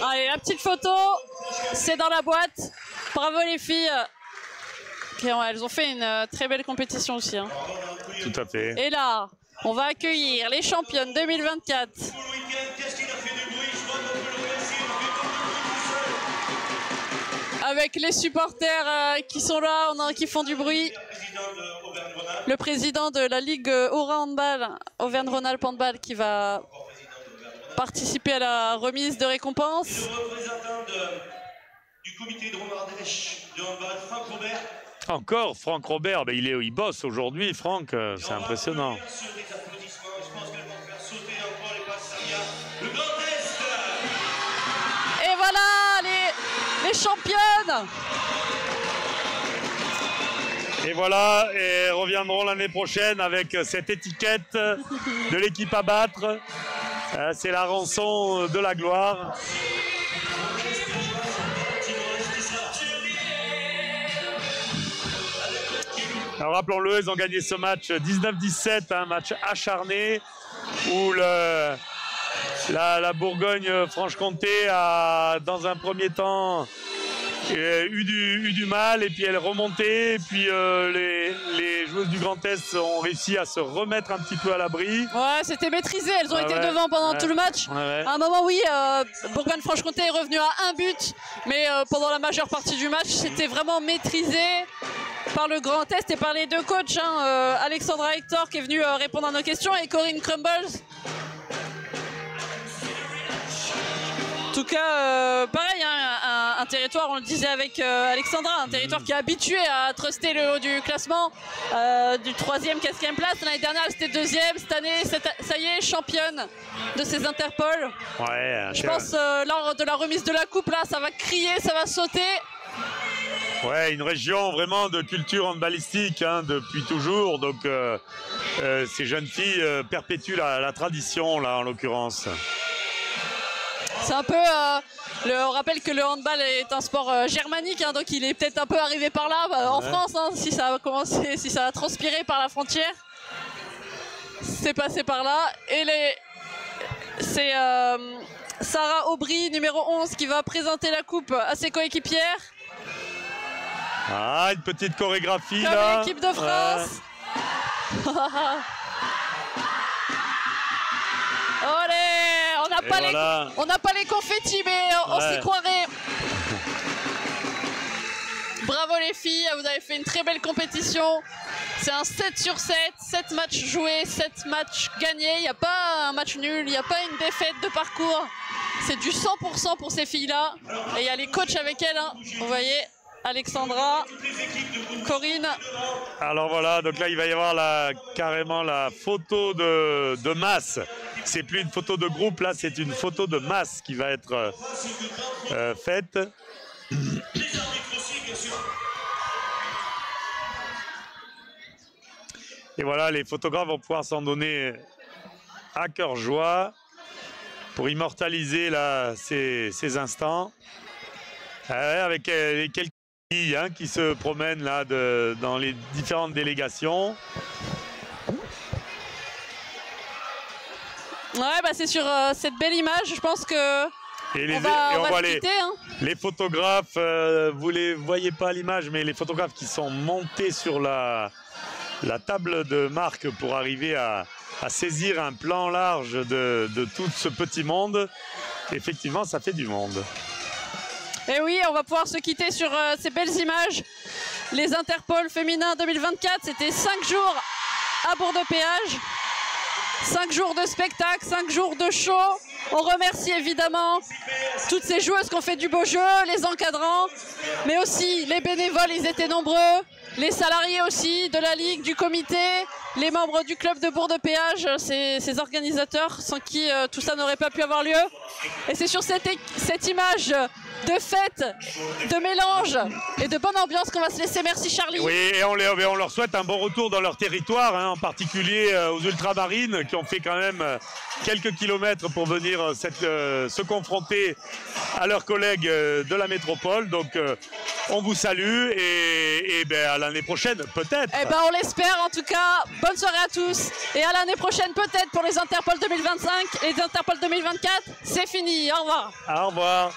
B: Allez, la petite photo, c'est dans la boîte. Bravo les filles. Elles ont fait une très belle compétition aussi. Hein.
G: Tout à fait.
B: Et là, on va accueillir les championnes 2024. Avec les supporters qui sont là, qui font du bruit. Le président de la Ligue Aura Handball, Auvergne-Rhône-Alpes Handball, qui va participer à la remise de récompenses.
I: Le représentant du comité de Romardèche de handball, Franck Robert.
G: Encore Franck Robert, ben il bosse aujourd'hui, Franck, c'est impressionnant.
B: Et voilà les championnes.
G: Et voilà, et reviendront l'année prochaine avec cette étiquette de l'équipe à battre. C'est la rançon de la gloire. Alors rappelons-le, ils ont gagné ce match 19-17, un match acharné où la Bourgogne-Franche-Comté a, dans un premier temps, eu du mal, et puis elle est remontée, et puis les joueuses du Grand Est ont réussi à se remettre un petit peu à l'abri.
B: Ouais, c'était maîtrisé, elles ont été devant pendant tout le match. À un moment, oui, Bourgogne-Franche-Comté est revenu à un but, mais pendant la majeure partie du match, c'était vraiment maîtrisé par le Grand Est et par les deux coachs, hein, Alexandra Hector qui est venue répondre à nos questions, et Corinne Crumbles. En tout cas, pareil, hein, un territoire, on le disait avec Alexandra, un territoire qui est habitué à truster le haut du classement, du 3e, 4e place. L'année dernière, c'était 2e. Cette année, ça y est, championne de ces Interpol.
G: Ouais,
B: je pense, lors de la remise de la coupe, là, ça va crier, ça va sauter.
G: Ouais, une région vraiment de culture handballistique, hein, depuis toujours. Donc, ces jeunes filles perpétuent la tradition, là, en l'occurrence.
B: C'est un peu, on rappelle que le handball est un sport germanique, hein, donc il est peut-être un peu arrivé par là, en France, hein, si ça a commencé, si ça a transpiré par la frontière. C'est passé par là. Et c'est Sarah Aubry, numéro 11, qui va présenter la coupe à ses coéquipières.
G: Ah, une petite chorégraphie
B: comme
G: là.
B: L'équipe de France. Olé, on n'a pas les confettis, mais on s'y croirait. Bravo les filles, vous avez fait une très belle compétition. C'est un 7 sur 7, 7 matchs joués, 7 matchs gagnés. Il n'y a pas un match nul, il n'y a pas une défaite de parcours. C'est du 100% pour ces filles-là. Et il y a les coachs avec elles, hein. Vous voyez, Alexandra, Corinne.
G: Alors voilà, donc là il va y avoir carrément la photo de masse. C'est plus une photo de groupe, là c'est une photo de masse qui va être faite. Et voilà, les photographes vont pouvoir s'en donner à cœur joie pour immortaliser là, ces instants. Avec les quelques filles, hein, qui se promènent là dans les différentes délégations.
B: Ouais, bah c'est sur cette belle image, je pense que
G: on
B: va
G: voit
B: se quitter, hein.
G: Les photographes, vous ne les voyez pas à l'image, mais les photographes qui sont montés sur la table de marque pour arriver à saisir un plan large de tout ce petit monde, effectivement, ça fait du monde.
B: Et oui, on va pouvoir se quitter sur ces belles images. Les Interpol féminins 2024, c'était 5 jours à Bourg-de-Péage. 5 jours de spectacle, 5 jours de show. On remercie évidemment toutes ces joueuses qui ont fait du beau jeu, les encadrants, mais aussi les bénévoles, ils étaient nombreux, les salariés aussi de la Ligue, du comité, les membres du club de Bourg-de-Péage, ces organisateurs sans qui tout ça n'aurait pas pu avoir lieu. Et c'est sur cette image de fête, de mélange et de bonne ambiance qu'on va se laisser. Merci Charlie.
G: Oui, et on leur souhaite un bon retour dans leur territoire, hein, en particulier aux ultramarines qui ont fait quand même quelques kilomètres pour venir se confronter à leurs collègues de la métropole. Donc on vous salue et à l'année prochaine peut-être.
B: Eh ben on l'espère en tout cas. Bonne soirée à tous et à l'année prochaine peut-être pour les Interpol 2025 et les Interpol 2024. C'est fini, au revoir.
G: Au revoir.